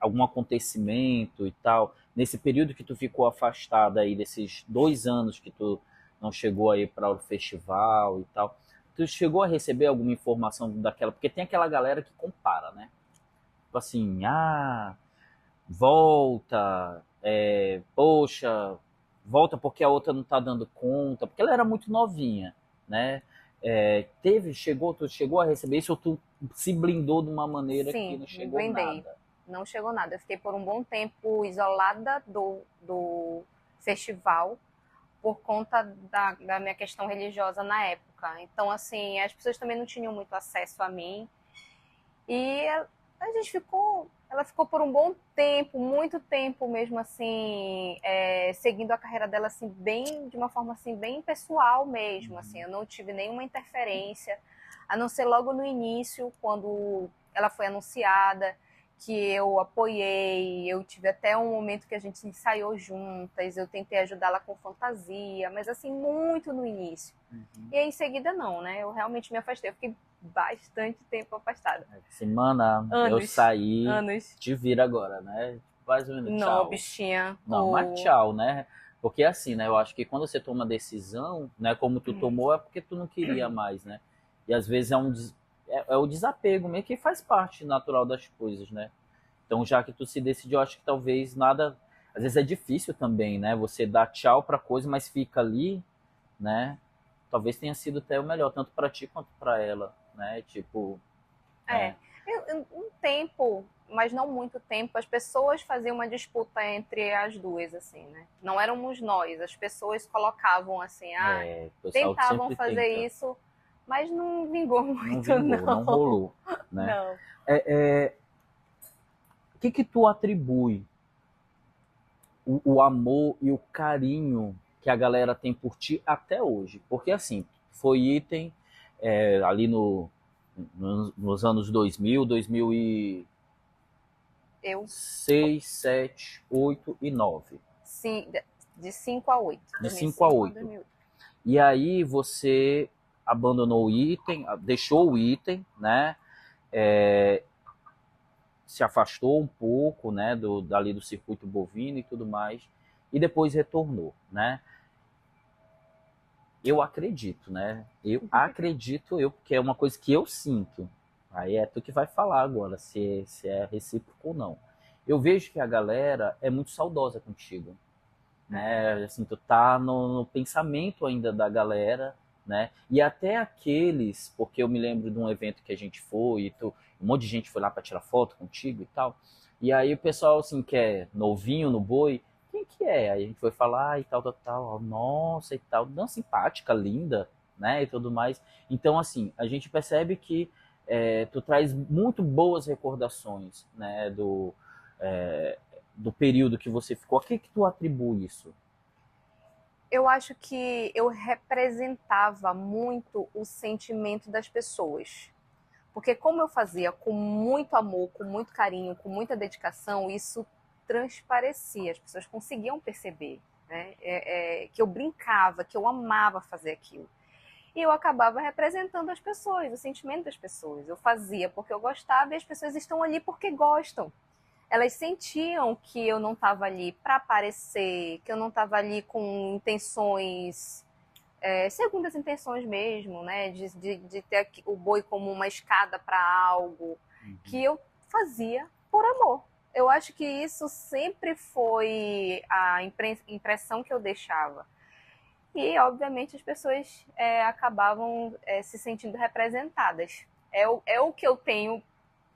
algum acontecimento e tal, nesse período que tu ficou afastada aí, desses 2 anos que tu não chegou aí para o festival e tal, tu chegou a receber alguma informação daquela, porque tem aquela galera que compara, né? Tipo assim, volta, poxa, volta porque a outra não tá dando conta, porque ela era muito novinha, né? Tu chegou a receber isso ou tu se blindou de uma maneira que Sim, não me chegou blindei. nada? Não chegou nada. Eu fiquei por um bom tempo isolada do festival por conta da minha questão religiosa na época. Então, assim, as pessoas também não tinham muito acesso a mim. E a gente ela ficou por um bom tempo, muito tempo mesmo assim, seguindo a carreira dela assim bem, de uma forma assim bem pessoal mesmo, assim, eu não tive nenhuma interferência, a não ser logo no início, quando ela foi anunciada, que eu apoiei, eu tive até um momento que a gente ensaiou juntas, eu tentei ajudá-la com fantasia, mas assim, muito no início. Uhum. E aí, em seguida não, né? Eu realmente me afastei, eu fiquei bastante tempo afastada. Semana, eu Anos, saí, anos. te vira agora, né? Faz um minuto, Não, tchau. bichinha. Não, mas tchau, né? Porque assim, né? Eu acho que quando você toma decisão, né? Como tu tomou, é porque tu não queria mais, né? E às vezes é o desapego meio que faz parte natural das coisas, né? Então, já que tu se decidiu, eu acho que talvez nada. Às vezes é difícil também, né? Você dá tchau pra coisa, mas fica ali, né? Talvez tenha sido até o melhor, tanto pra ti quanto pra ela, né? Tipo, É. Um tempo, mas não muito tempo, as pessoas faziam uma disputa entre as duas, assim, né? Não éramos nós, as pessoas colocavam assim, o pessoal tentavam sempre fazer tenta. isso, mas não vingou Não muito, vingou, não não. rolou, né? Não. O que tu atribui o amor e o carinho que a galera tem por ti até hoje? Porque assim, foi item ali nos anos 2000 Eu, 6, 7, 8 e 9. sim, de 5 a 8. De 5 a 2005 a 8. 2008. E aí você abandonou o item, deixou o item, né? Se afastou um pouco, né, dali do circuito bovino e tudo mais, e depois retornou, né? Eu acredito, né? Porque é uma coisa que eu sinto. Aí é tu que vai falar agora, se é recíproco ou não. Eu vejo que a galera é muito saudosa contigo, né? Assim, tu tá no pensamento ainda da galera, né? E até aqueles, porque eu me lembro de um evento que a gente foi, um monte de gente foi lá para tirar foto contigo e tal. E aí o pessoal, assim, que é novinho no boi, quem que é? Aí a gente foi falar e tal, tal, tal, nossa e tal, não simpática, linda, né? E tudo mais. Então, assim, a gente percebe que tu traz muito boas recordações, né? É, do período que você ficou. A que tu atribui isso? Eu acho que eu representava muito o sentimento das pessoas. Porque como eu fazia com muito amor, com muito carinho, com muita dedicação, isso transparecia, as pessoas conseguiam perceber, né? Que eu brincava, que eu amava fazer aquilo. E eu acabava representando as pessoas, o sentimento das pessoas. Eu fazia porque eu gostava e as pessoas estão ali porque gostam. Elas sentiam que eu não estava ali para aparecer, que eu não estava ali com intenções segundas intenções mesmo, né? De ter o boi como uma escada para algo, que eu fazia por amor. Eu acho que isso sempre foi a impressão que eu deixava. E, obviamente, as pessoas acabavam se sentindo representadas. É o que eu tenho,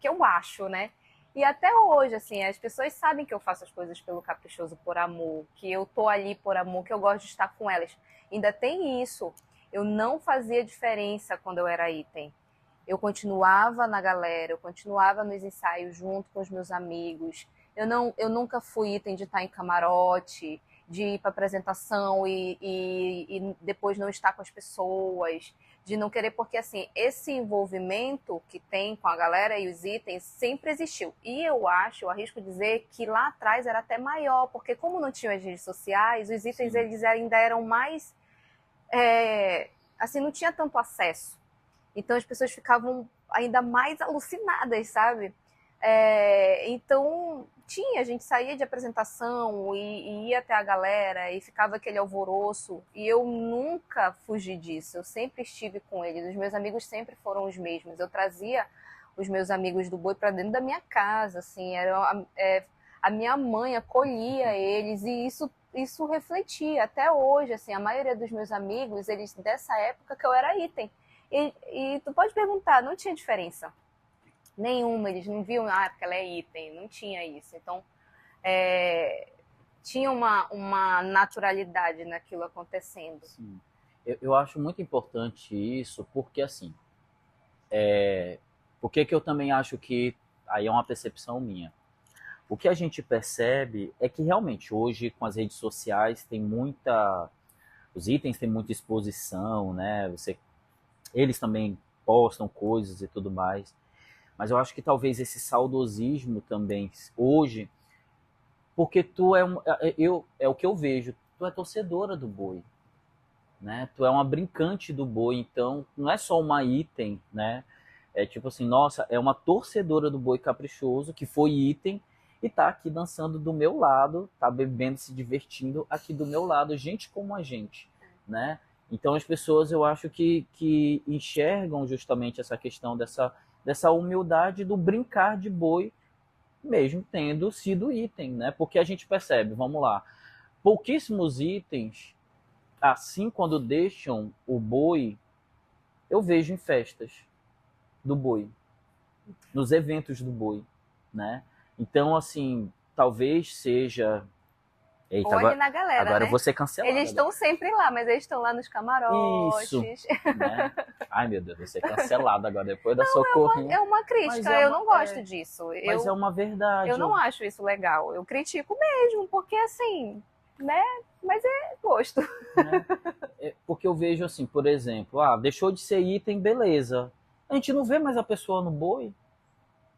que eu acho, né? E até hoje, assim, as pessoas sabem que eu faço as coisas pelo Caprichoso por amor, que eu tô ali por amor, que eu gosto de estar com elas. Ainda tem isso. Eu não fazia diferença quando eu era item. Eu continuava na galera, eu continuava nos ensaios junto com os meus amigos. Eu nunca fui item de estar em camarote, de ir para apresentação e depois não estar com as pessoas, de não querer, porque assim, esse envolvimento que tem com a galera e os itens sempre existiu. E eu arrisco dizer que lá atrás era até maior, porque como não tinham as redes sociais, os itens Sim. eles ainda eram mais, assim, não tinha tanto acesso. Então as pessoas ficavam ainda mais alucinadas, sabe? Então a gente saía de apresentação e ia até a galera e ficava aquele alvoroço, e eu nunca fugi disso, eu sempre estive com eles, os meus amigos sempre foram os mesmos, eu trazia os meus amigos do boi para dentro da minha casa, assim, a minha mãe acolhia eles, e isso refletia até hoje, assim, a maioria dos meus amigos, eles dessa época que eu era item, e tu pode perguntar, não tinha diferença nenhuma, eles não viam, porque ela é item, não tinha isso. Então, tinha uma naturalidade naquilo acontecendo. Sim. Eu acho muito importante isso, porque assim, por que eu também acho que, aí é uma percepção minha, o que a gente percebe é que realmente hoje com as redes sociais os itens têm muita exposição, né? Eles também postam coisas e tudo mais. Mas eu acho que talvez esse saudosismo também, hoje, porque é o que eu vejo, tu é torcedora do boi, né? Tu é uma brincante do boi, então não é só uma item, né? É tipo assim, nossa, é uma torcedora do boi caprichoso, que foi item, e tá aqui dançando do meu lado, tá bebendo, se divertindo aqui do meu lado, gente como a gente, né? Então as pessoas, eu acho que enxergam justamente essa questão dessa humildade do brincar de boi, mesmo tendo sido item, né? Porque a gente percebe, vamos lá, pouquíssimos itens, assim, quando deixam o boi, eu vejo em festas do boi, nos eventos do boi, né? Então, assim, talvez seja... Eita, Ou ali na galera, agora né? eu vou ser cancelado. Eles estão sempre lá, mas eles estão lá nos camarotes. Isso, né? Ai, meu Deus, vou ser cancelado agora, depois da Socorrinha. É uma crítica, eu não gosto disso. Mas é uma verdade. Eu não acho isso legal. Eu critico mesmo, porque assim, né? Mas é gosto. Né? Porque eu vejo assim, por exemplo, deixou de ser item, beleza. A gente não vê mais a pessoa no boi,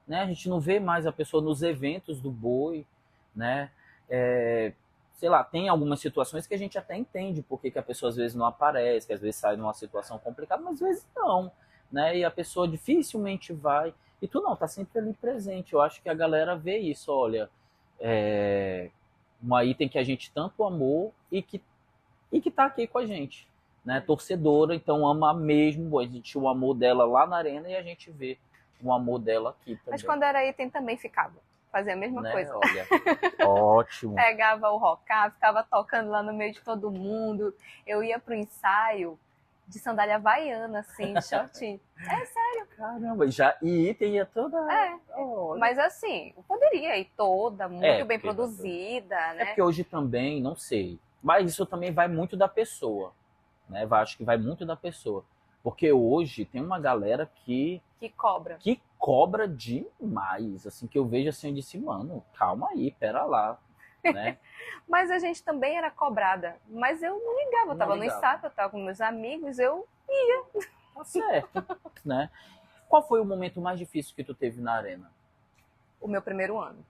né? A gente não vê mais a pessoa nos eventos do boi, né? Sei lá, tem algumas situações que a gente até entende porque que a pessoa às vezes não aparece, que às vezes sai numa situação complicada, mas às vezes não, né? E a pessoa dificilmente vai. E tu não, tá sempre ali presente. Eu acho que a galera vê isso, olha, uma item que a gente tanto amou e que tá aqui com a gente, né? Torcedora, então ama mesmo, a gente tinha o amor dela lá na arena e a gente vê o amor dela aqui também. Mas quando era item também ficava. Fazia a mesma coisa. Olha, ótimo. Pegava o rocar, ficava tocando lá no meio de todo mundo. Eu ia pro ensaio de sandália havaiana, assim, de shortinho. É sério. Caramba, e item ia toda... Mas assim, eu poderia ir toda, muito bem produzida, né? É porque hoje também, não sei, mas isso também vai muito da pessoa, né? Acho que vai muito da pessoa. Porque hoje tem uma galera que cobra. Que cobra demais, assim, que eu vejo assim, eu disse, mano, calma aí, pera lá, né? Mas a gente também era cobrada, mas eu não ligava, eu tava no ensaio, eu tava com meus amigos, eu ia. Tá certo, né? Qual foi o momento mais difícil que tu teve na arena? O meu primeiro ano.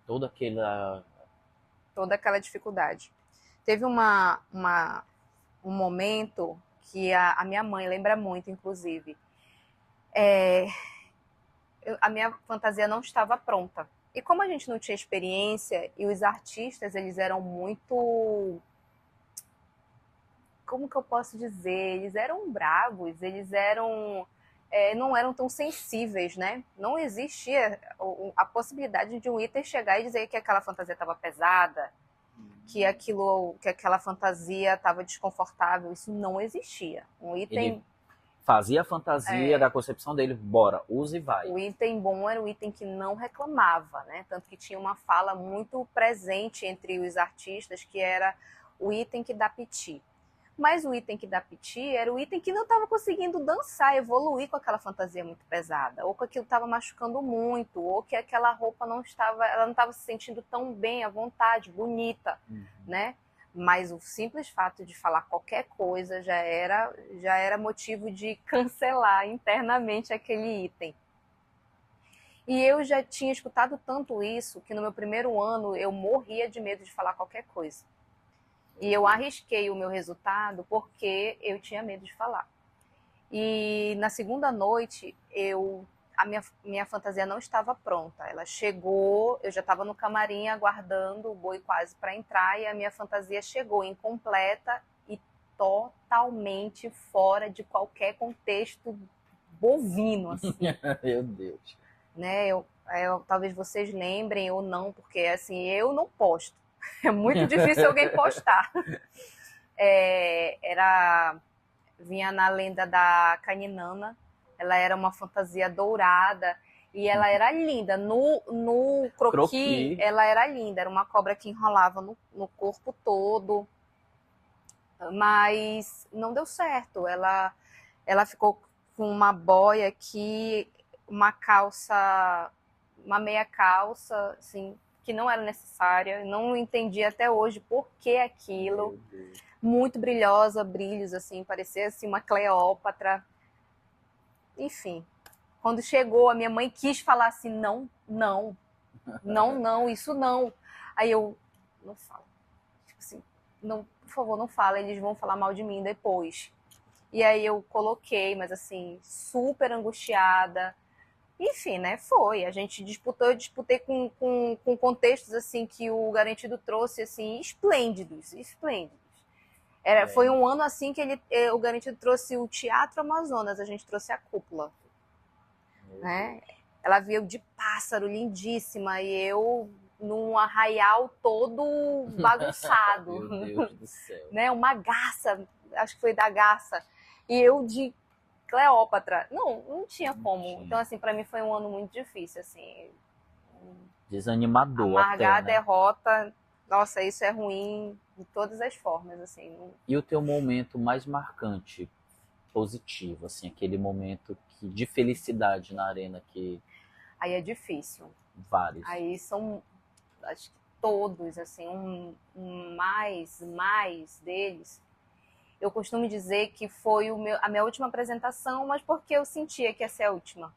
Toda aquela dificuldade. Teve um momento que a minha mãe lembra muito, inclusive. A minha fantasia não estava pronta. E como a gente não tinha experiência, e os artistas, eles eram muito como que eu posso dizer? Eles eram bravos, eles eram não eram tão sensíveis, né? Não existia a possibilidade de um item chegar e dizer que aquela fantasia estava pesada, que aquela fantasia estava desconfortável. Isso não existia. Um item Ele fazia a fantasia da concepção dele, bora, use e vai. O item bom era o item que não reclamava, né? Tanto que tinha uma fala muito presente entre os artistas, que era o item que dá piti. Mas o item que dá piti era o item que não estava conseguindo dançar, evoluir com aquela fantasia muito pesada, ou que aquilo estava machucando muito, ou que aquela roupa ela não estava se sentindo tão bem, à vontade, bonita, né? Mas o simples fato de falar qualquer coisa já era motivo de cancelar internamente aquele item. E eu já tinha escutado tanto isso que no meu primeiro ano eu morria de medo de falar qualquer coisa. E eu arrisquei o meu resultado porque eu tinha medo de falar. E na segunda noite, a minha fantasia não estava pronta. Ela chegou, eu já estava no camarim aguardando o boi quase para entrar, e a minha fantasia chegou incompleta e totalmente fora de qualquer contexto bovino, assim. Meu Deus. Né? Talvez vocês lembrem ou não, porque assim, eu não posto. É muito difícil alguém postar. Vinha na lenda da Caninana. Ela era uma fantasia dourada e ela era linda. No croquis, ela era linda. Era uma cobra que enrolava no corpo todo. Mas não deu certo. Ela ficou com uma boia aqui, uma meia calça, assim, que não era necessária, não entendi até hoje por que aquilo, muito brilhosa, brilhos, assim, parecia assim, uma Cleópatra, enfim. Quando chegou, a minha mãe quis falar assim, não, isso não. Aí eu, não falo, tipo assim, não, por favor, não fala, eles vão falar mal de mim depois. E aí eu coloquei, mas assim, super angustiada. Enfim, né, foi. A gente disputou, eu disputei com contextos, assim, que o Garantido trouxe, assim, esplêndidos. Foi um ano, assim, que o Garantido trouxe o Teatro Amazonas, a gente trouxe a Cúpula. Né? Ela veio de pássaro, lindíssima, e eu num arraial todo bagunçado. Meu Deus do céu. Né? Uma garça, acho que foi da garça. E eu de Cleópatra. Não tinha como. Então, assim, pra mim foi um ano muito difícil, assim. Desanimador. Amargar até, né? a derrota. Nossa, isso é ruim de todas as formas, assim. E o teu momento mais marcante, positivo, assim, aquele momento de felicidade na arena que... Aí é difícil. Vários. Aí são, acho que todos, assim, mais deles. Eu costumo dizer que foi a minha última apresentação, mas porque eu sentia que ia ser a última.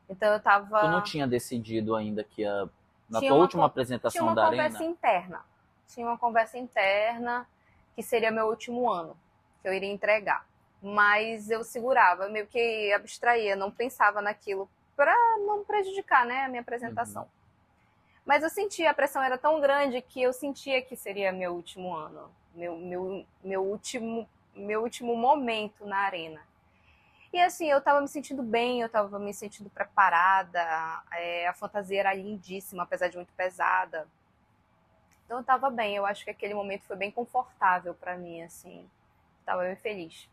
Então eu tava... Tu não tinha decidido ainda que ia... Na tua última apresentação da arena? Tinha uma conversa interna que seria meu último ano, que eu iria entregar. Mas eu segurava, meio que abstraía, não pensava naquilo para não prejudicar, né, a minha apresentação. Mas eu sentia, a pressão era tão grande que eu sentia que seria meu último ano. Meu último momento na arena. E assim, eu tava me sentindo bem, eu tava me sentindo preparada, a fantasia era lindíssima, apesar de muito pesada. Então eu tava bem, eu acho que aquele momento foi bem confortável pra mim, assim. Tava bem feliz.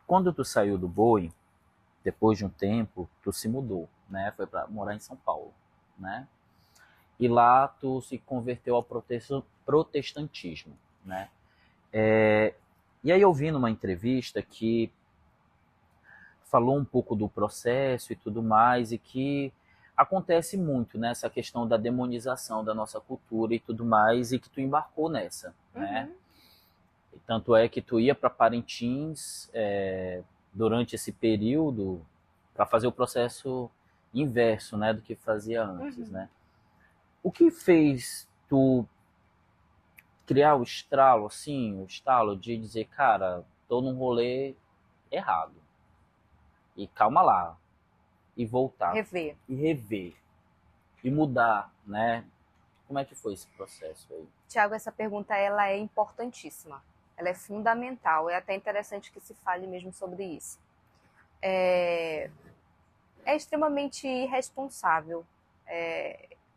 Quando tu saiu do boi, depois de um tempo, tu se mudou, né? Foi pra morar em São Paulo, né? E lá tu se converteu ao protestantismo, né? E aí eu vi numa entrevista que falou um pouco do processo e tudo mais, e que acontece muito, né? Essa questão da demonização da nossa cultura e tudo mais, e que tu embarcou nessa, né? E tanto é que tu ia para Parintins durante esse período para fazer o processo inverso, né, do que fazia antes, né? O que fez tu criar o estalo, assim, o estalo de dizer, cara, tô num rolê errado. E calma lá. E voltar. Rever. E rever. E mudar, né? Como é que foi esse processo aí? Tiago, essa pergunta ela é importantíssima. Ela é fundamental. É até interessante que se fale mesmo sobre isso. É extremamente irresponsável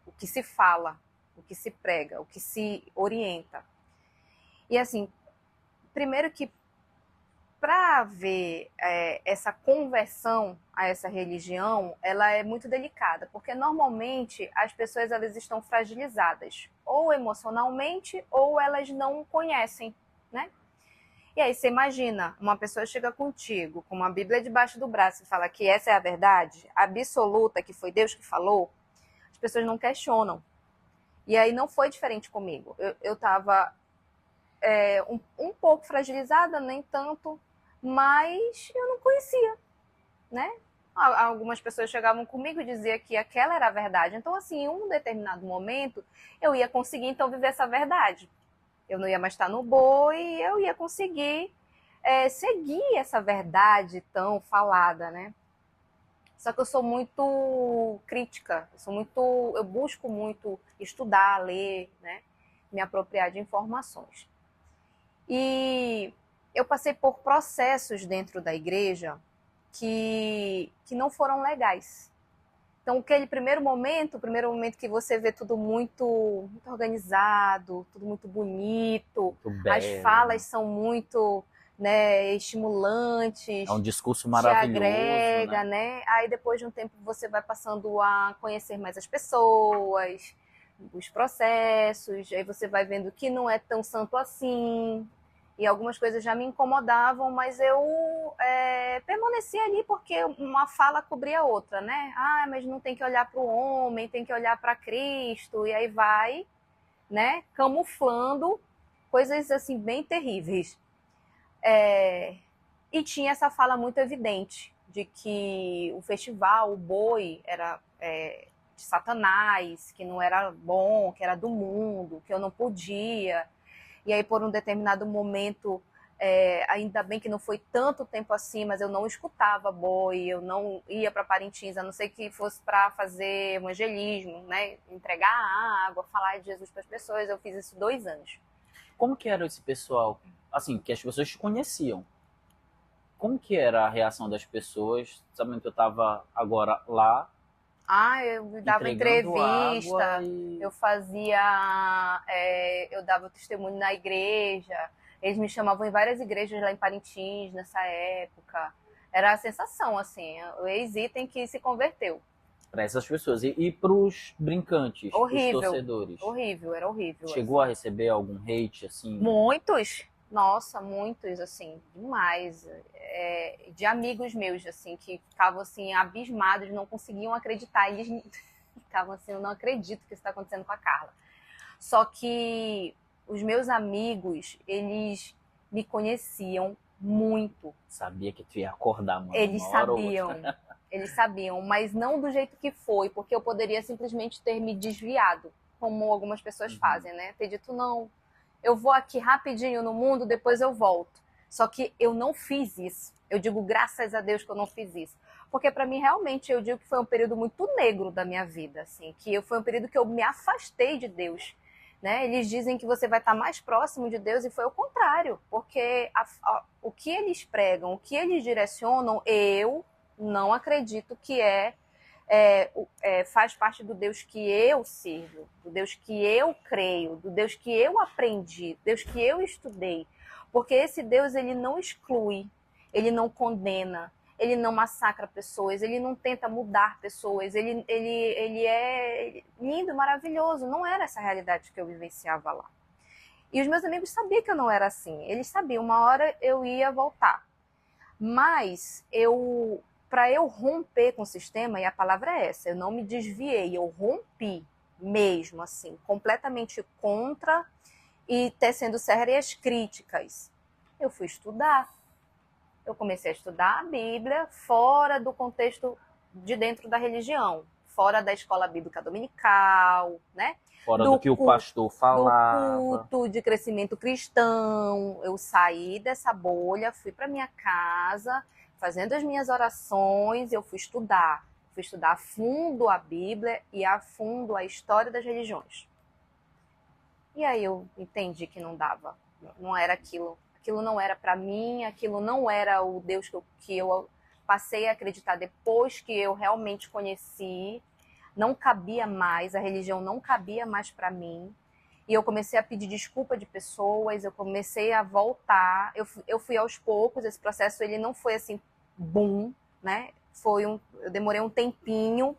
o que se fala, o que se prega, o que se orienta. E assim, primeiro que para haver essa conversão a essa religião, ela é muito delicada, porque normalmente as pessoas elas estão fragilizadas, ou emocionalmente, ou elas não conhecem, né? E aí você imagina, uma pessoa chega contigo com uma Bíblia debaixo do braço e fala que essa é a verdade absoluta, que foi Deus que falou, as pessoas não questionam. E aí não foi diferente comigo. Eu estava um pouco fragilizada, nem tanto, mas eu não conhecia, né? Algumas pessoas chegavam comigo e diziam que aquela era a verdade. Então, assim, em um determinado momento, eu ia conseguir, então, viver essa verdade. Eu não ia mais estar no boi, eu ia conseguir seguir essa verdade tão falada, né? Só que eu sou muito crítica, eu busco muito estudar, ler, né? Me apropriar de informações. E eu passei por processos dentro da igreja que não foram legais. Então, aquele primeiro momento que você vê tudo muito, muito organizado, tudo muito bonito, Muito belo, as falas são muito, né, estimulantes, é um discurso te maravilhoso, agrega, né? Aí depois de um tempo você vai passando a conhecer mais as pessoas, os processos, aí você vai vendo que não é tão santo assim. E algumas coisas já me incomodavam, mas eu permaneci ali porque uma fala cobria a outra, né? Ah, mas não tem que olhar para o homem, tem que olhar para Cristo. E aí vai, né, camuflando coisas assim bem terríveis. E tinha essa fala muito evidente de que o festival, o boi, era de Satanás, que não era bom, que era do mundo, que eu não podia. E aí, por um determinado momento, ainda bem que não foi tanto tempo assim, mas eu não escutava boi, eu não ia para Parintins, a não ser que fosse para fazer evangelismo, né? Entregar água, falar de Jesus para as pessoas. Eu fiz isso 2 anos. Como que era esse pessoal? Assim, que as pessoas te conheciam. Como que era a reação das pessoas, sabendo que eu estava agora lá, Eu dava entregando entrevista, água e... eu dava testemunho na igreja, eles me chamavam em várias igrejas lá em Parintins nessa época. Era a sensação, assim, o ex-item que se converteu. Para essas pessoas. E para os brincantes, Horrível, os torcedores? horrível, era horrível. Chegou assim. a receber algum hate, assim? Muitos, nossa, muitos, assim, demais. De amigos meus, assim, que ficavam, assim, abismados, não conseguiam acreditar. Eles ficavam assim, eu não acredito que isso está acontecendo com a Carla. Só que os meus amigos, eles me conheciam muito. Sabia que tu ia acordar, mano. Eles sabiam, mas não do jeito que foi, porque eu poderia simplesmente ter me desviado, como algumas pessoas fazem, né? Ter dito, não, eu vou aqui rapidinho no mundo, depois eu volto. Só que eu não fiz isso. Eu digo graças a Deus que eu não fiz isso. Porque para mim, realmente, eu digo que foi um período muito negro da minha vida, assim, que foi um período que eu me afastei de Deus. Né? Eles dizem que você vai estar mais próximo de Deus e foi o contrário, porque o que eles pregam, o que eles direcionam, eu não acredito que faz parte do Deus que eu sirvo, do Deus que eu creio, do Deus que eu aprendi, do Deus que eu estudei. Porque esse Deus, ele não exclui, ele não condena, ele não massacra pessoas, ele não tenta mudar pessoas, ele é lindo, maravilhoso. Não era essa a realidade que eu vivenciava lá. E os meus amigos sabiam que eu não era assim. Eles sabiam, uma hora eu ia voltar. Mas para eu romper com o sistema, e a palavra é essa, eu não me desviei, eu rompi mesmo, assim, completamente contra e tecendo sérias críticas. Eu fui estudar. Eu comecei a estudar a Bíblia fora do contexto de dentro da religião, fora da escola bíblica dominical, né? Fora do que o pastor falava. Do culto de crescimento cristão. Eu saí dessa bolha, fui para minha casa, fazendo as minhas orações, eu fui estudar. Fui estudar a fundo a Bíblia e a fundo a história das religiões. E aí eu entendi que não dava, não era aquilo. Aquilo não era para mim, aquilo não era o Deus que eu passei a acreditar depois que eu realmente conheci. Não cabia mais, a religião não cabia mais para mim. E eu comecei a pedir desculpa de pessoas, eu comecei a voltar. Eu fui aos poucos, esse processo ele não foi assim, boom, né? Eu demorei um tempinho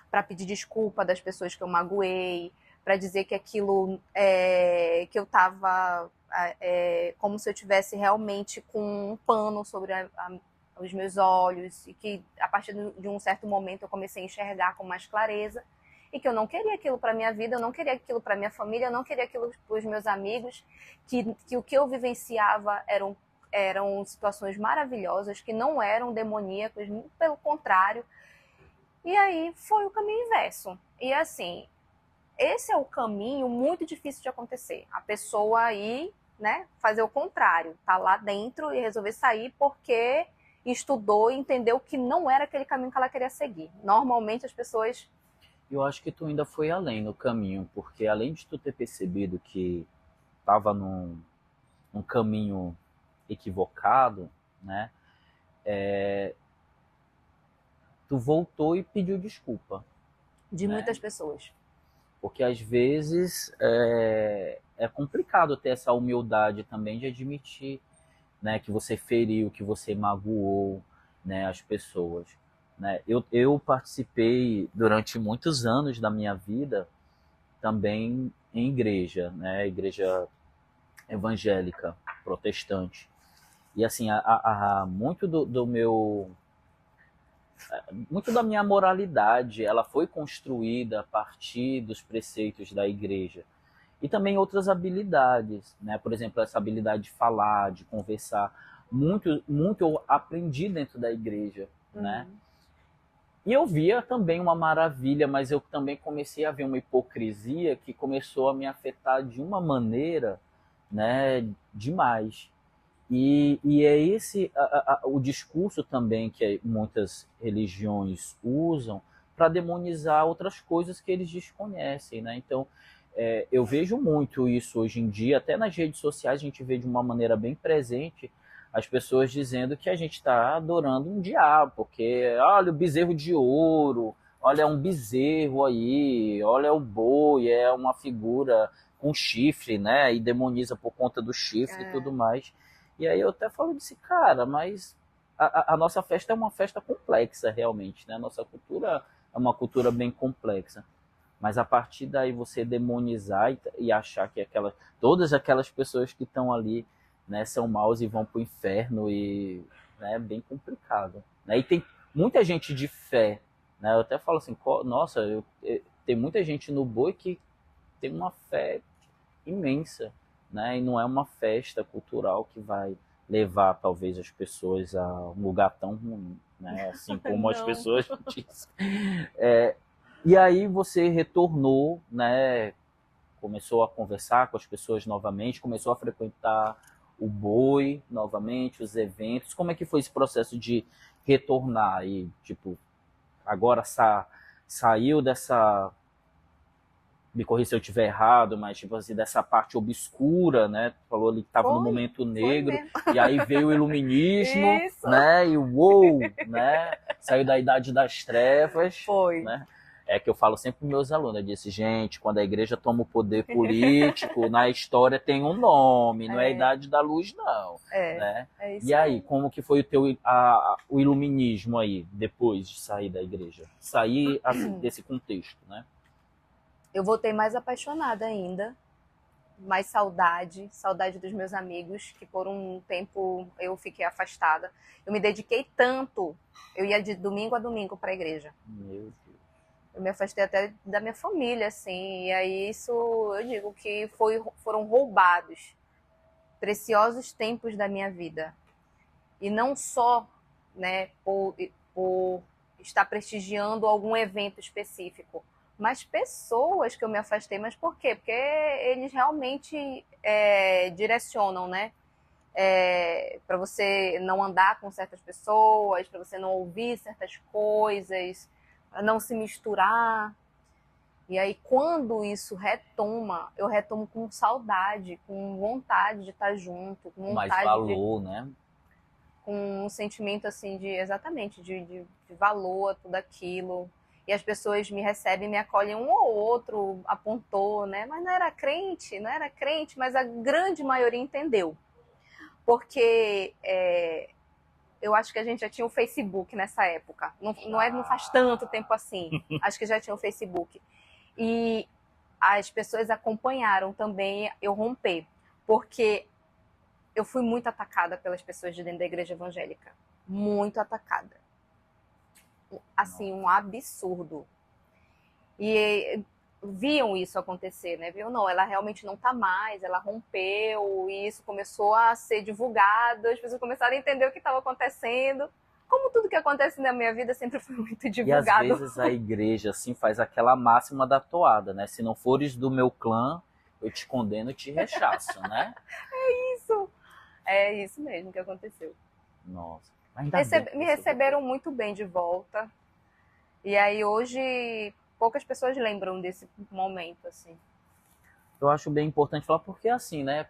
para pedir desculpa das pessoas que eu magoei, para dizer que aquilo que eu estava como se eu tivesse realmente com um pano sobre os meus olhos, e que a partir de um certo momento eu comecei a enxergar com mais clareza, e que eu não queria aquilo para minha vida, eu não queria aquilo para minha família, eu não queria aquilo para os meus amigos, que o que eu vivenciava eram situações maravilhosas, que não eram demoníacas, pelo contrário. E aí foi o caminho inverso. E assim, esse é o caminho muito difícil de acontecer. A pessoa aí, né, fazer o contrário, tá lá dentro e resolver sair porque estudou e entendeu que não era aquele caminho que ela queria seguir. Normalmente as pessoas... Eu acho que tu ainda foi além no caminho, porque além de tu ter percebido que estava num caminho equivocado, né? Tu voltou e pediu desculpa. De né? muitas pessoas. Porque às vezes é complicado ter essa humildade também de admitir, né, que você feriu, que você magoou, né, as pessoas. Né? Eu participei durante muitos anos da minha vida também em igreja, né, igreja evangélica, protestante. E assim, muito da minha moralidade, ela foi construída a partir dos preceitos da igreja. E também outras habilidades, né? Por exemplo, essa habilidade de falar, de conversar. Muito eu aprendi dentro da igreja, né? E eu via também uma maravilha, mas eu também comecei a ver uma hipocrisia que começou a me afetar de uma maneira, né, demais. E é esse o discurso também que muitas religiões usam para demonizar outras coisas que eles desconhecem, né? Então, eu vejo muito isso hoje em dia, até nas redes sociais a gente vê de uma maneira bem presente as pessoas dizendo que a gente está adorando um diabo, porque olha o bezerro de ouro, olha um bezerro aí, olha o boi, é uma figura com chifre, né? E demoniza por conta do chifre e tudo mais. E aí eu até falo desse cara, mas a nossa festa é uma festa complexa realmente, né? A nossa cultura é uma cultura bem complexa. Mas a partir daí você demonizar e achar que todas aquelas pessoas que estão ali, né, são maus e vão para o inferno, e né, é bem complicado. Né? E tem muita gente de fé. Né? Eu até falo assim, nossa, tem muita gente no boi que tem uma fé imensa. Né? E não é uma festa cultural que vai levar talvez as pessoas a um lugar tão ruim, né? Assim como as pessoas dizem. E aí você retornou, né? Começou a conversar com as pessoas novamente, começou a frequentar o boi novamente, os eventos. Como é que foi esse processo de retornar e tipo agora saiu dessa, me corrija se eu estiver errado, mas tipo assim, dessa parte obscura, né? Tu falou ali que estava no momento negro, e aí veio o iluminismo, Isso. né? E uou, né? Saiu da idade das trevas. Foi. Né? É que eu falo sempre para meus alunos, eu disse, gente, quando a igreja toma o poder político, na história tem um nome, não é a idade da luz, não. Né? Isso e aí, como que foi o iluminismo aí, depois de sair da igreja? Sair assim, desse contexto, né? Eu voltei mais apaixonada ainda, mais saudade dos meus amigos, que por um tempo eu fiquei afastada. Eu me dediquei tanto, eu ia de domingo a domingo para a igreja. Meu Deus. Eu me afastei até da minha família, assim, e aí isso eu digo que foram roubados preciosos tempos da minha vida. E não só, né, por estar prestigiando algum evento específico, mas pessoas que eu me afastei. Mas por quê? Porque eles realmente direcionam, né? Para você não andar com certas pessoas, para você não ouvir certas coisas, não se misturar. E aí, quando isso retoma, eu retomo com saudade, com vontade de estar junto, com Mais vontade valor, né? com um sentimento assim de exatamente de valor a tudo aquilo. E as pessoas me recebem, me acolhem, um ou outro apontou, né? Mas não era crente, não era crente, mas a grande maioria entendeu. Porque eu acho que a gente já tinha o Facebook nessa época. Não faz tanto tempo assim. Acho que já tinha o Facebook. E as pessoas acompanharam também eu romper. Porque eu fui muito atacada pelas pessoas de dentro da igreja evangélica. Muito atacada. Assim, um absurdo. E viam isso acontecer, né? Viam, não, ela realmente não tá mais, ela rompeu, e isso começou a ser divulgado, as pessoas começaram a entender o que estava acontecendo. Como tudo que acontece na minha vida sempre foi muito divulgado. E às vezes a igreja assim faz aquela máxima da toada, né? Se não fores do meu clã, eu te condeno e te rechaço, né? Isso. É isso mesmo que aconteceu. Nossa. Ainda bem que Me você receberam muito bem de volta. E aí hoje poucas pessoas lembram desse momento, assim. eu acho bem importante falar porque assim, né,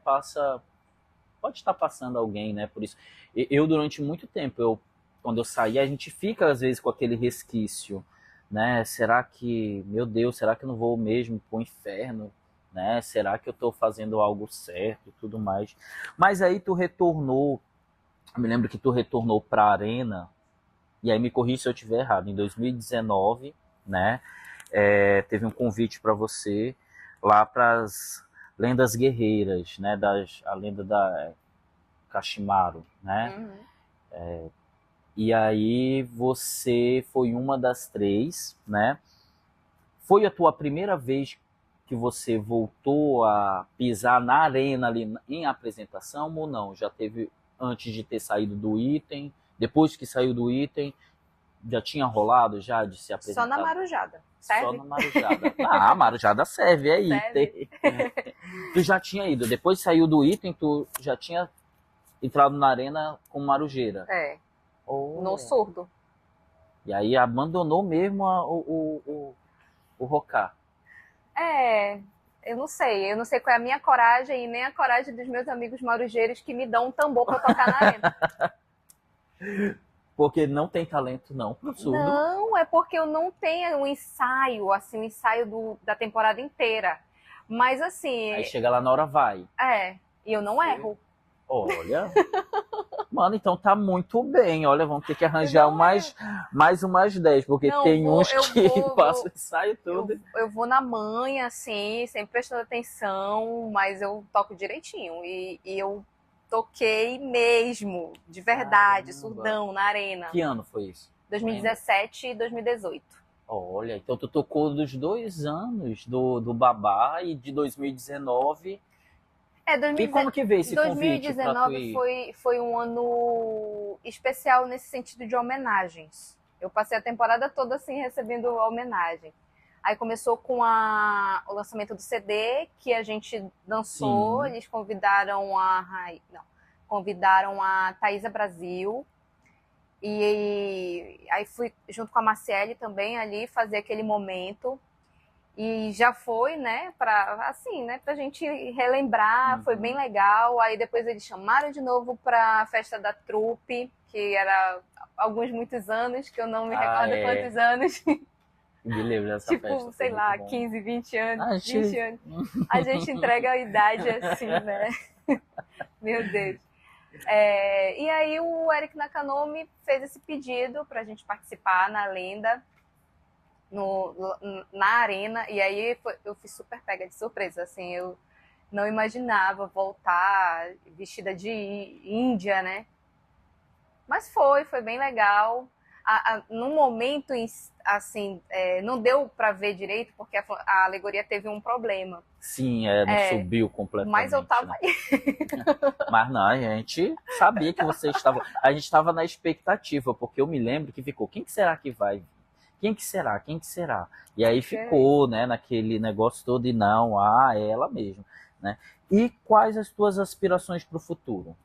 pode estar passando alguém, né, por isso. Eu durante muito tempo, quando eu saí, a gente fica às vezes com aquele resquício, né? Será que, meu Deus, será que eu não vou mesmo pro inferno, né? Será que eu tô fazendo algo certo e tudo mais? Mas aí tu retornou, eu me lembro que tu retornou para a Arena, e aí me corrija se eu estiver errado, em 2019, né? Teve um convite para você lá para as lendas guerreiras, né? A lenda da Kashimaru, né? Uhum. E aí você foi uma das três, né? Foi a tua primeira vez que você voltou a pisar na arena ali em apresentação ou não? Já teve antes de ter saído do item? Depois que saiu do item, já tinha rolado já de se apresentar? Só na Marujada. Só Serve? na Marujada. Ah, a Marujada serve, é Serve. item. Tu já tinha ido, depois saiu do item, tu já tinha entrado na arena com marujeira. É, Olha. no surdo. E aí abandonou mesmo o Rocar. Eu não sei qual é a minha coragem e nem a coragem dos meus amigos marujeiros que me dão um tambor pra tocar na arena. Porque não tem talento não pro surdo. Não, é porque eu não tenho um ensaio, assim, um ensaio da temporada inteira. Mas assim, Aí chega lá na hora, vai. e eu não erro. Olha. Mano, então tá muito bem. Olha, vamos ter que arranjar mais umas 10, porque Não, tem uns que vou- passam o ensaio todo. Eu vou na manha, assim, sempre prestando atenção, mas eu toco direitinho. E eu toquei mesmo, de verdade, Caramba. surdão, na arena. Que ano foi isso? 2017 e 2018. Olha, então tu tocou dos 2 anos do Babá e de 2019. E como que veio esse convite pra tu 2019 ir? foi um ano especial nesse sentido de homenagens. Eu passei a temporada toda assim recebendo homenagem. Aí começou com o lançamento do CD que a gente dançou. Sim. Eles convidaram a Thaisa Brasil. E aí fui junto com a Marciele também ali fazer aquele momento. E já foi, né, pra gente relembrar, foi bem legal. Aí depois eles chamaram de novo pra festa da trupe, que era muitos anos, que eu não me recordo quantos anos. Me lembro dessa tipo, festa. sei lá, bom. 15, 20 anos, Ah, 20 anos. A gente entrega a idade assim, né? Meu Deus. E aí o Eric Nakanomi fez esse pedido pra gente participar na lenda. Na arena, e aí eu fui super pega de surpresa, assim, eu não imaginava voltar vestida de índia, né? Mas foi bem legal. No momento, assim, não deu para ver direito, porque a alegoria teve um problema. Sim, não subiu completamente. Mas eu tava né? aí. Mas não, a gente sabia que você estava... A gente estava na expectativa, porque eu me lembro que ficou, quem que será que vai? Quem que será? Quem que será? E aí ficou, né, naquele negócio todo e não, é ela mesmo, né? E quais as tuas aspirações para o futuro?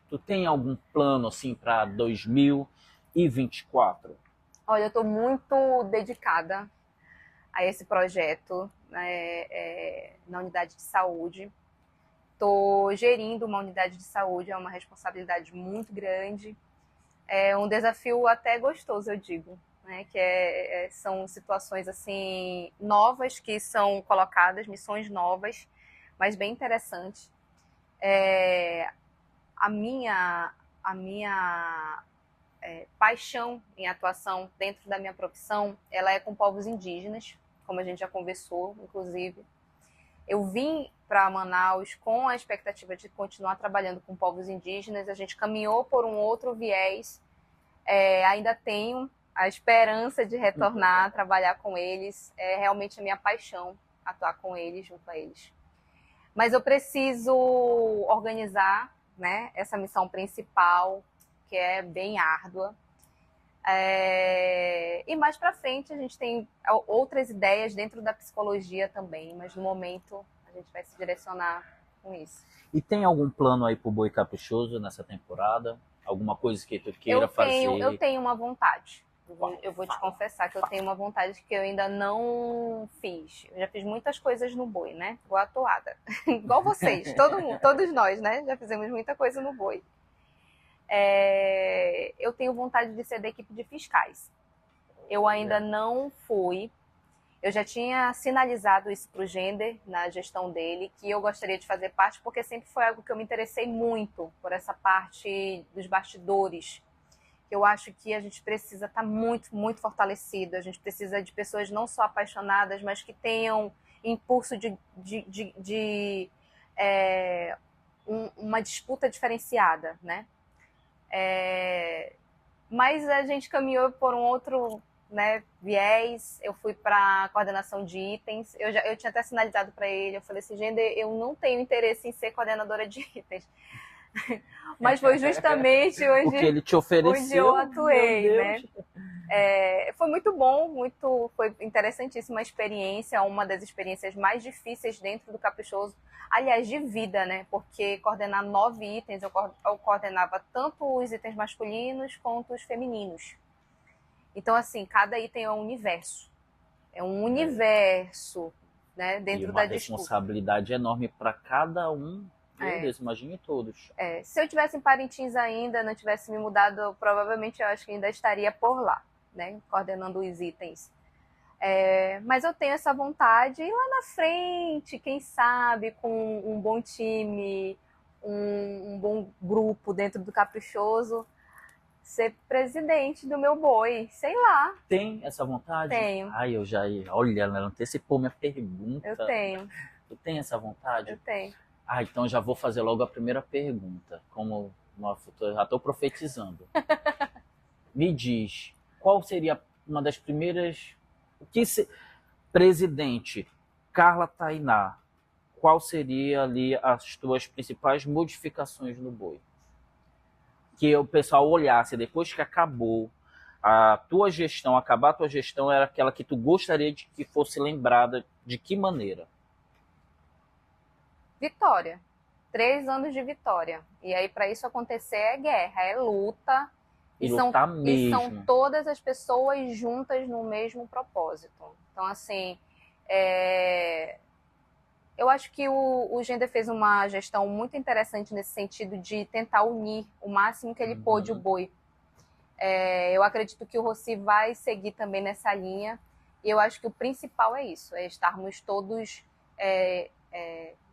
Tu tem algum plano, assim, para 2024? Olha, eu tô muito dedicada a esse projeto, na unidade de saúde. Estou gerindo uma unidade de saúde, é uma responsabilidade muito grande. É um desafio até gostoso, eu digo, né? Que são situações assim novas que são colocadas, missões novas, mas bem interessantes. A minha paixão em atuação dentro da minha profissão, ela é com povos indígenas, como a gente já conversou, inclusive. Eu vim para Manaus com a expectativa de continuar trabalhando com povos indígenas, a gente caminhou por um outro viés, ainda tenho a esperança de retornar a trabalhar com eles, é realmente a minha paixão atuar com eles, junto a eles. Mas eu preciso organizar, né, essa missão principal, que é bem árdua. E mais para frente a gente tem outras ideias dentro da psicologia também, mas no momento a gente vai se direcionar com isso. E tem algum plano aí pro Boi Caprichoso nessa temporada? Alguma coisa que tu queira fazer? Eu tenho uma vontade. Eu vou te confessar que eu tenho uma vontade que eu ainda não fiz. Eu já fiz muitas coisas no Boi, né? Igual a toada. Igual vocês, todos nós, né? Já fizemos muita coisa no Boi. Eu tenho vontade de ser da equipe de fiscais. Eu ainda não fui. Eu já tinha sinalizado isso para o Gender na gestão dele, que eu gostaria de fazer parte, porque sempre foi algo que eu me interessei muito por essa parte dos bastidores. Eu acho que a gente precisa estar muito, muito fortalecido. A gente precisa de pessoas não só apaixonadas, mas que tenham impulso de uma disputa diferenciada, né? Mas a gente caminhou por um outro, né, viés. Eu fui para coordenação de itens. Eu tinha até sinalizado para ele. Eu falei assim, Gender, eu não tenho interesse em ser coordenadora de itens. Mas foi justamente o que ele te ofereceu, onde eu atuei, né? Foi muito bom, foi interessantíssima a experiência, uma das experiências mais difíceis dentro do Caprichoso, aliás, de vida, né? Porque coordenar 9 itens, eu coordenava tanto os itens masculinos quanto os femininos. Então, assim, cada item é um universo. É um universo, né? Dentro da disputa. E uma responsabilidade enorme para cada um. Meu Deus, imagine todos. Se eu tivesse em Parintins ainda, não tivesse me mudado, provavelmente eu acho que ainda estaria por lá, né? Coordenando os itens. Mas eu tenho essa vontade, e lá na frente, quem sabe, com um bom time, um bom grupo dentro do Caprichoso, ser presidente do meu Boi, sei lá. Tem essa vontade? Tenho. Ai, eu já ia. Olha, ela antecipou minha pergunta. Eu tenho. Tu tem essa vontade? Eu tenho. Então já vou fazer logo a primeira pergunta. Como uma futura, já estou profetizando. Me diz, qual seria uma das primeiras... Presidente Carla Tainá, qual seria ali as tuas principais modificações no Boi? Que o pessoal olhasse depois que acabou a tua gestão, acabar a tua gestão, era aquela que tu gostaria de que fosse lembrada de que maneira? Vitória. 3 anos de vitória. E aí, para isso acontecer, é guerra, é luta. E lutar mesmo. E são todas as pessoas juntas no mesmo propósito. Então, assim, eu acho que o Gender fez uma gestão muito interessante nesse sentido de tentar unir o máximo que ele pôde o Boi. Eu acredito que o Rossi vai seguir também nessa linha. E eu acho que o principal é isso, é estarmos todos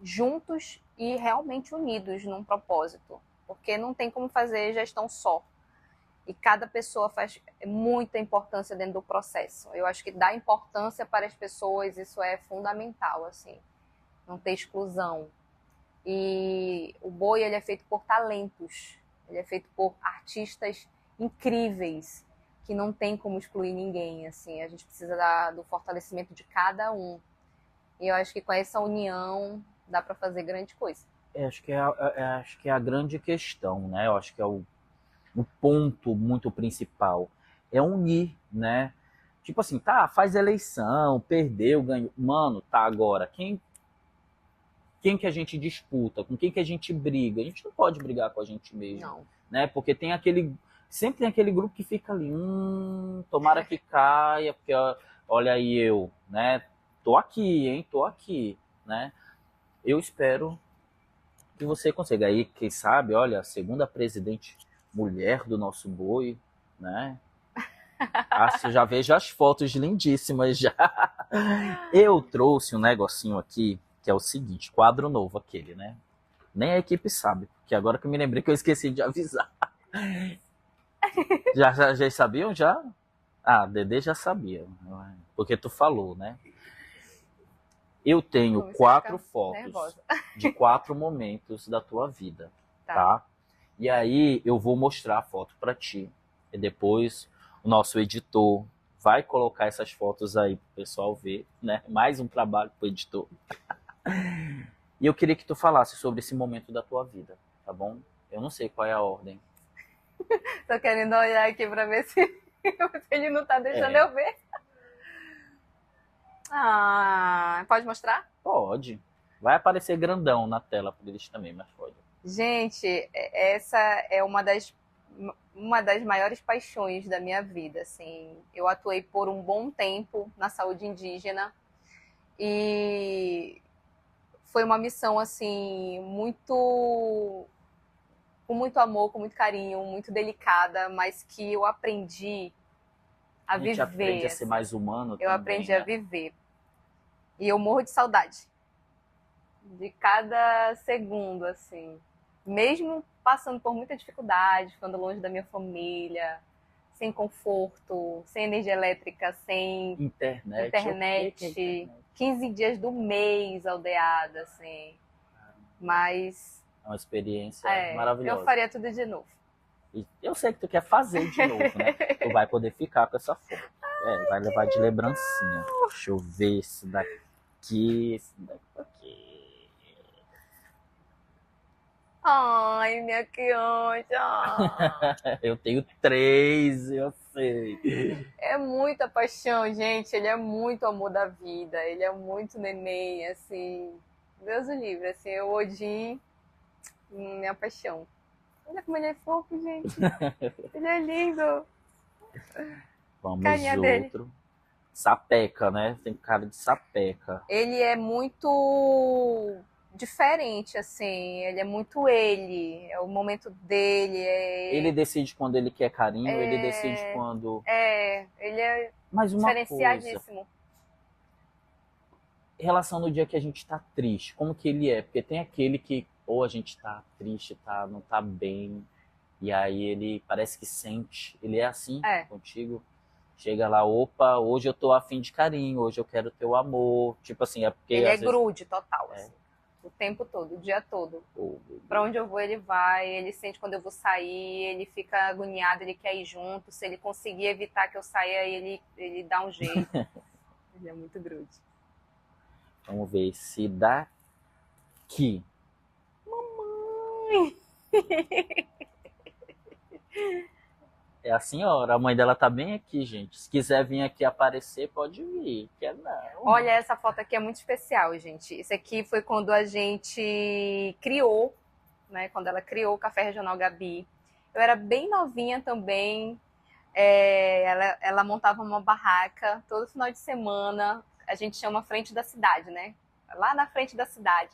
juntos e realmente unidos num propósito. Porque não tem como fazer gestão só. E cada pessoa faz muita importância dentro do processo. Eu acho que dar importância para as pessoas, isso é fundamental, assim. Não ter exclusão. E o Boi, ele é feito por talentos. Ele é feito por artistas incríveis, que não tem como excluir ninguém, assim. A gente precisa do fortalecimento de cada um. E eu acho que com essa união dá para fazer grande coisa. Acho que é a grande questão, né? Eu acho que é o ponto muito principal. É unir, né? Tipo assim, tá, faz eleição, perdeu, ganhou. Mano, tá, agora, quem que a gente disputa? Com quem que a gente briga? A gente não pode brigar com a gente mesmo. Não. Né? Porque sempre tem aquele grupo que fica ali, tomara que caia, porque olha aí eu, né? Tô aqui, hein? Tô aqui, né? Eu espero que você consiga. Aí, quem sabe, olha, a segunda presidente mulher do nosso boi, né? Eu já vejo as fotos lindíssimas já. Eu trouxe um negocinho aqui, que é o seguinte, quadro novo aquele, né? Nem a equipe sabe, porque agora que eu me lembrei que eu esqueci de avisar. Já sabiam já? Ah, Dedê já sabia, porque tu falou, né? Eu tenho Comecei a 4 ficar fotos nervosa. de 4 momentos da tua vida, Tá. tá? E aí eu vou mostrar a foto pra ti. E depois o nosso editor vai colocar essas fotos aí pro pessoal ver, né? Mais um trabalho pro editor. E eu queria que tu falasse sobre esse momento da tua vida, tá bom? Eu não sei qual é a ordem. Tô querendo olhar aqui pra ver se ele não tá deixando É. eu ver. Ah, pode mostrar? Pode. Vai aparecer grandão na tela para eles também, mas pode. Gente, essa é uma das maiores paixões da minha vida, assim. Eu atuei por um bom tempo na saúde indígena e foi uma missão, assim, com muito amor, com muito carinho, muito delicada, mas que eu aprendi a A gente aprende viver. a ser Assim. mais humano Eu também, aprendi né? a viver. E eu morro de saudade de cada segundo, assim. Mesmo passando por muita dificuldade, ficando longe da minha família, sem conforto, sem energia elétrica, sem Internet. internet, O que é internet? 15 dias do mês aldeada, assim. Mas É uma experiência eu maravilhosa. faria tudo de novo. E eu sei que tu quer fazer de novo, né? Tu vai poder ficar com essa foto. Vai levar de lembrancinha. Deixa eu ver esse daqui, esse daqui. Ai, minha criança! Eu tenho 3, eu sei. É muita paixão, gente. Ele é muito amor da vida. Ele é muito neném, assim. Deus o livre, assim. O Odin, minha paixão. Olha como ele é fofo, gente. Ele é lindo. Vamos Carinha dele. outro. Sapeca, né? Tem cara de sapeca. Ele é muito diferente, assim. Ele é muito ele. É o momento dele. Ele decide quando ele quer carinho, ele decide quando... Ele é Mas uma coisa, diferenciadíssimo. em relação no dia que a gente tá triste, como que ele é? Porque tem aquele que ou a gente tá triste, não tá bem, e aí ele parece que sente. Ele é assim contigo? Chega lá, opa, hoje eu tô afim de carinho, hoje eu quero teu amor. Tipo assim, é porque... Ele é às vezes... grude total, assim. O tempo todo, o dia todo. Pra onde eu vou, ele vai, ele sente quando eu vou sair, ele fica agoniado, ele quer ir junto. Se ele conseguir evitar que eu saia, ele dá um jeito. Ele é muito grude. Vamos ver esse daqui. Mamãe! É a senhora, a mãe dela tá bem aqui, gente. Se quiser vir aqui aparecer, pode vir. Quer não. Olha, essa foto aqui é muito especial, gente. Isso aqui foi quando a gente criou, né? Quando ela criou o Café Regional Gabi. Eu era bem novinha também. Ela montava uma barraca todo final de semana. A gente chama frente da cidade, né? Lá na frente da cidade,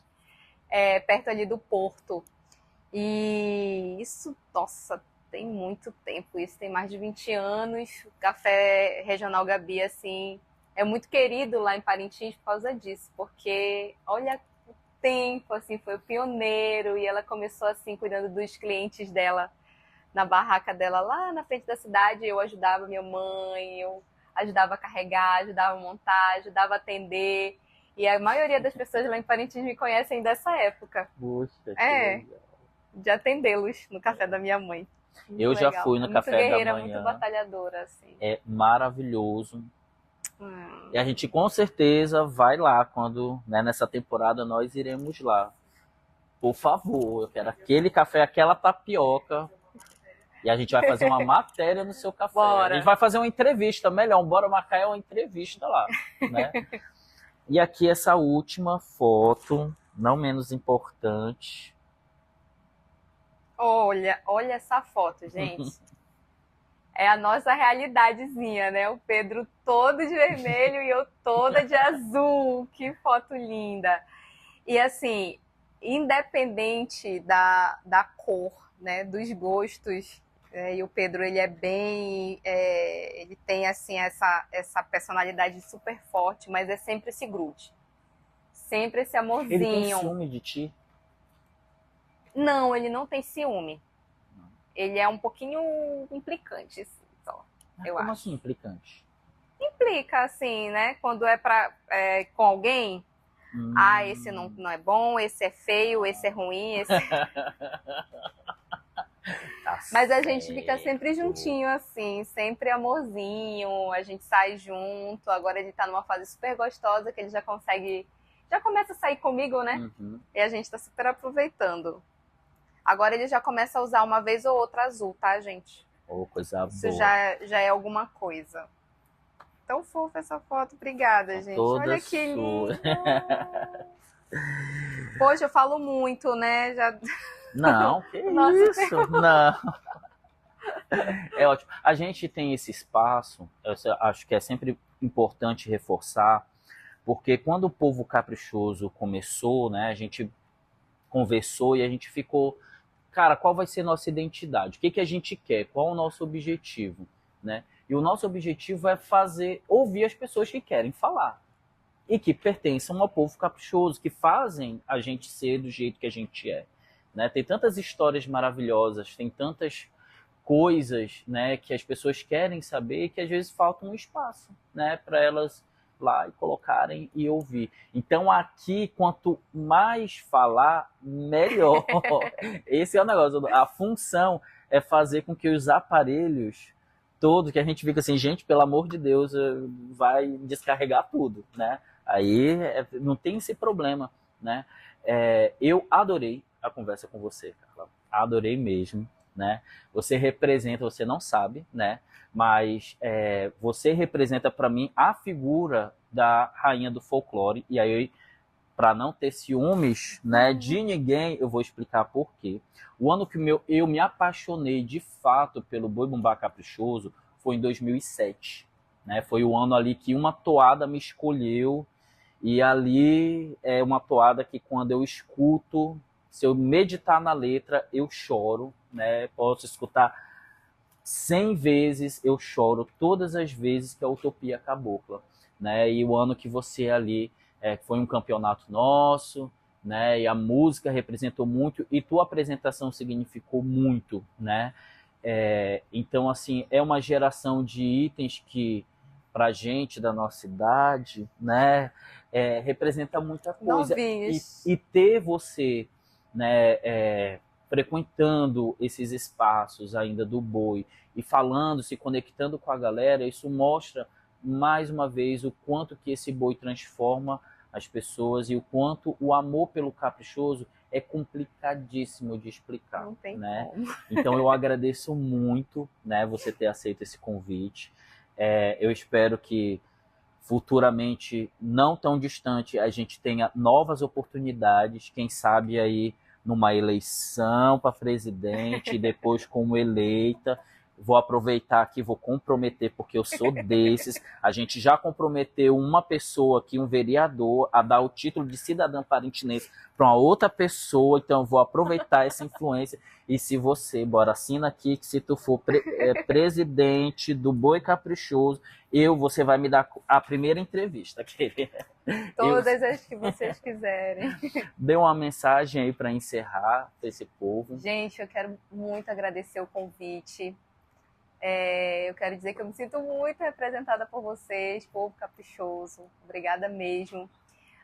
perto ali do porto. E isso, nossa, tem muito tempo. Isso tem mais de 20 anos. O Café Regional Gabi, assim, é muito querido lá em Parintins por causa disso, porque olha o tempo, assim, foi o pioneiro e ela começou assim cuidando dos clientes dela na barraca dela lá na frente da cidade. Eu ajudava minha mãe, eu ajudava a carregar, ajudava a montar, ajudava a atender. E a maioria das pessoas lá em Parintins me conhecem dessa época. Puxa, que legal. De atendê-los no café da minha mãe. Muito eu já legal. fui no muito café guerreira, da manhã. Muito batalhadora, assim. É maravilhoso. E a gente com certeza vai lá quando, né, nessa temporada nós iremos lá. Por favor, eu quero aquele café, aquela tapioca. E a gente vai fazer uma matéria no seu café. Bora. A gente vai fazer uma entrevista, melhor, bora marcar uma entrevista lá, né? E aqui essa última foto, não menos importante. Olha essa foto, gente. É a nossa realidadezinha, né? O Pedro todo de vermelho e eu toda de azul. Que foto linda! E assim, independente da cor, né, dos gostos, e o Pedro ele é bem, ele tem assim essa personalidade super forte, mas é sempre esse grude, sempre esse Ele tem amorzinho. ciúme de ti? Não, ele não tem ciúme. Ele é um pouquinho implicante, assim, só. Eu Como acho. assim, implicante? Implica assim, né? Quando com alguém. Esse não é bom, esse é feio, esse é ruim, esse... Tá Mas a certo. gente fica sempre juntinho, assim, sempre amorzinho, a gente sai junto. Agora ele tá numa fase super gostosa que ele já começa a sair comigo, né? Uhum. E a gente tá super aproveitando. Agora ele já começa a usar uma vez ou outra azul, tá, gente? Oh, coisa Isso boa. já é alguma coisa. Tão fofa essa foto, obrigada, gente. Toda Olha que sua. lindo! Poxa, eu falo muito, né? Não, que Nossa, isso? Não. É ótimo. A gente tem esse espaço, eu acho que é sempre importante reforçar, porque quando o povo caprichoso começou, né, a gente conversou e a gente ficou, cara, qual vai ser nossa identidade? O que a gente quer? Qual é o nosso objetivo? Né? E o nosso objetivo é ouvir as pessoas que querem falar e que pertencem ao povo caprichoso, que fazem a gente ser do jeito que a gente é. Né? Tem tantas histórias maravilhosas, tem tantas coisas, né, que as pessoas querem saber que às vezes falta um espaço, né, para elas lá e colocarem e ouvir. Então aqui, quanto mais falar, melhor. Esse é o negócio. A função é fazer com que os aparelhos todos, que a gente fica assim, gente, pelo amor de Deus, vai descarregar tudo, né? Aí não tem esse problema, né? Eu adorei a conversa com você, Carla. Adorei mesmo. Né? Você representa, você não sabe, né? Mas você representa para mim a figura da rainha do folclore. E aí, para não ter ciúmes, né, de ninguém, eu vou explicar por quê. O ano que eu me apaixonei de fato pelo Boi Bumbá Caprichoso foi em 2007. Né? Foi o ano ali que uma toada me escolheu. E ali é uma toada que quando eu escuto, se eu meditar na letra, eu choro, né? Posso escutar 100 vezes, eu choro todas as vezes que a Utopia Cabocla, né? E o ano que você ali foi um campeonato nosso, né? E a música representou muito e tua apresentação significou muito, né? Então, assim, é uma geração de itens que pra gente da nossa idade, né? Representa muita coisa. E ter você, né, frequentando esses espaços ainda do boi e falando, se conectando com a galera, isso mostra mais uma vez o quanto que esse boi transforma as pessoas e o quanto o amor pelo caprichoso é complicadíssimo de explicar. Não tem né? como. Então eu agradeço muito, né, você ter aceito esse convite. Eu espero que futuramente, não tão distante, a gente tenha novas oportunidades, quem sabe aí numa eleição para presidente e depois como eleita. Vou aproveitar aqui, vou comprometer, porque eu sou desses. A gente já comprometeu uma pessoa aqui, um vereador, a dar o título de cidadão parintinense para uma outra pessoa, então eu vou aproveitar essa influência. E se você, bora, assina aqui, que se tu for presidente do Boi Caprichoso, você vai me dar a primeira entrevista. Todas as que vocês quiserem. Dê uma mensagem aí para encerrar esse povo. Gente, eu quero muito agradecer o convite. Eu quero dizer que eu me sinto muito representada por vocês, povo caprichoso. Obrigada mesmo.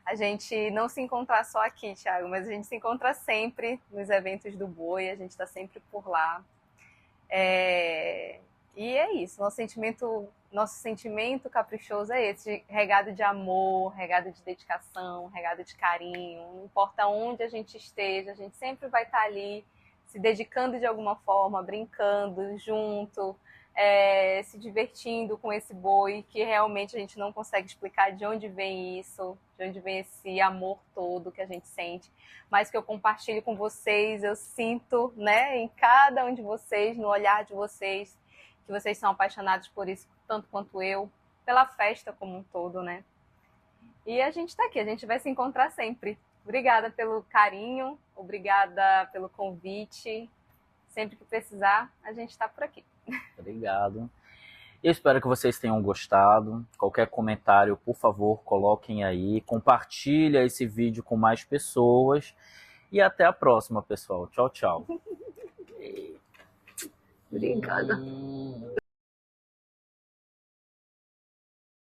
A gente não se encontra só aqui, Thiago, mas a gente se encontra sempre nos eventos do Boi, a gente está sempre por lá. E é isso, nosso sentimento caprichoso é esse, regado de amor, regado de dedicação, regado de carinho. Não importa onde a gente esteja, a gente sempre vai estar ali, se dedicando de alguma forma, brincando junto, se divertindo com esse boi, que realmente a gente não consegue explicar de onde vem isso, de onde vem esse amor todo que a gente sente, mas que eu compartilho com vocês, eu sinto, né, em cada um de vocês, no olhar de vocês, que vocês são apaixonados por isso, tanto quanto eu, pela festa como um todo, né? E a gente está aqui, a gente vai se encontrar sempre. Obrigada pelo carinho, obrigada pelo convite. Sempre que precisar, a gente está por aqui. Obrigado. Eu espero que vocês tenham gostado. Qualquer comentário, por favor, coloquem aí. Compartilha esse vídeo com mais pessoas. E até a próxima, pessoal. Tchau, tchau. Obrigada.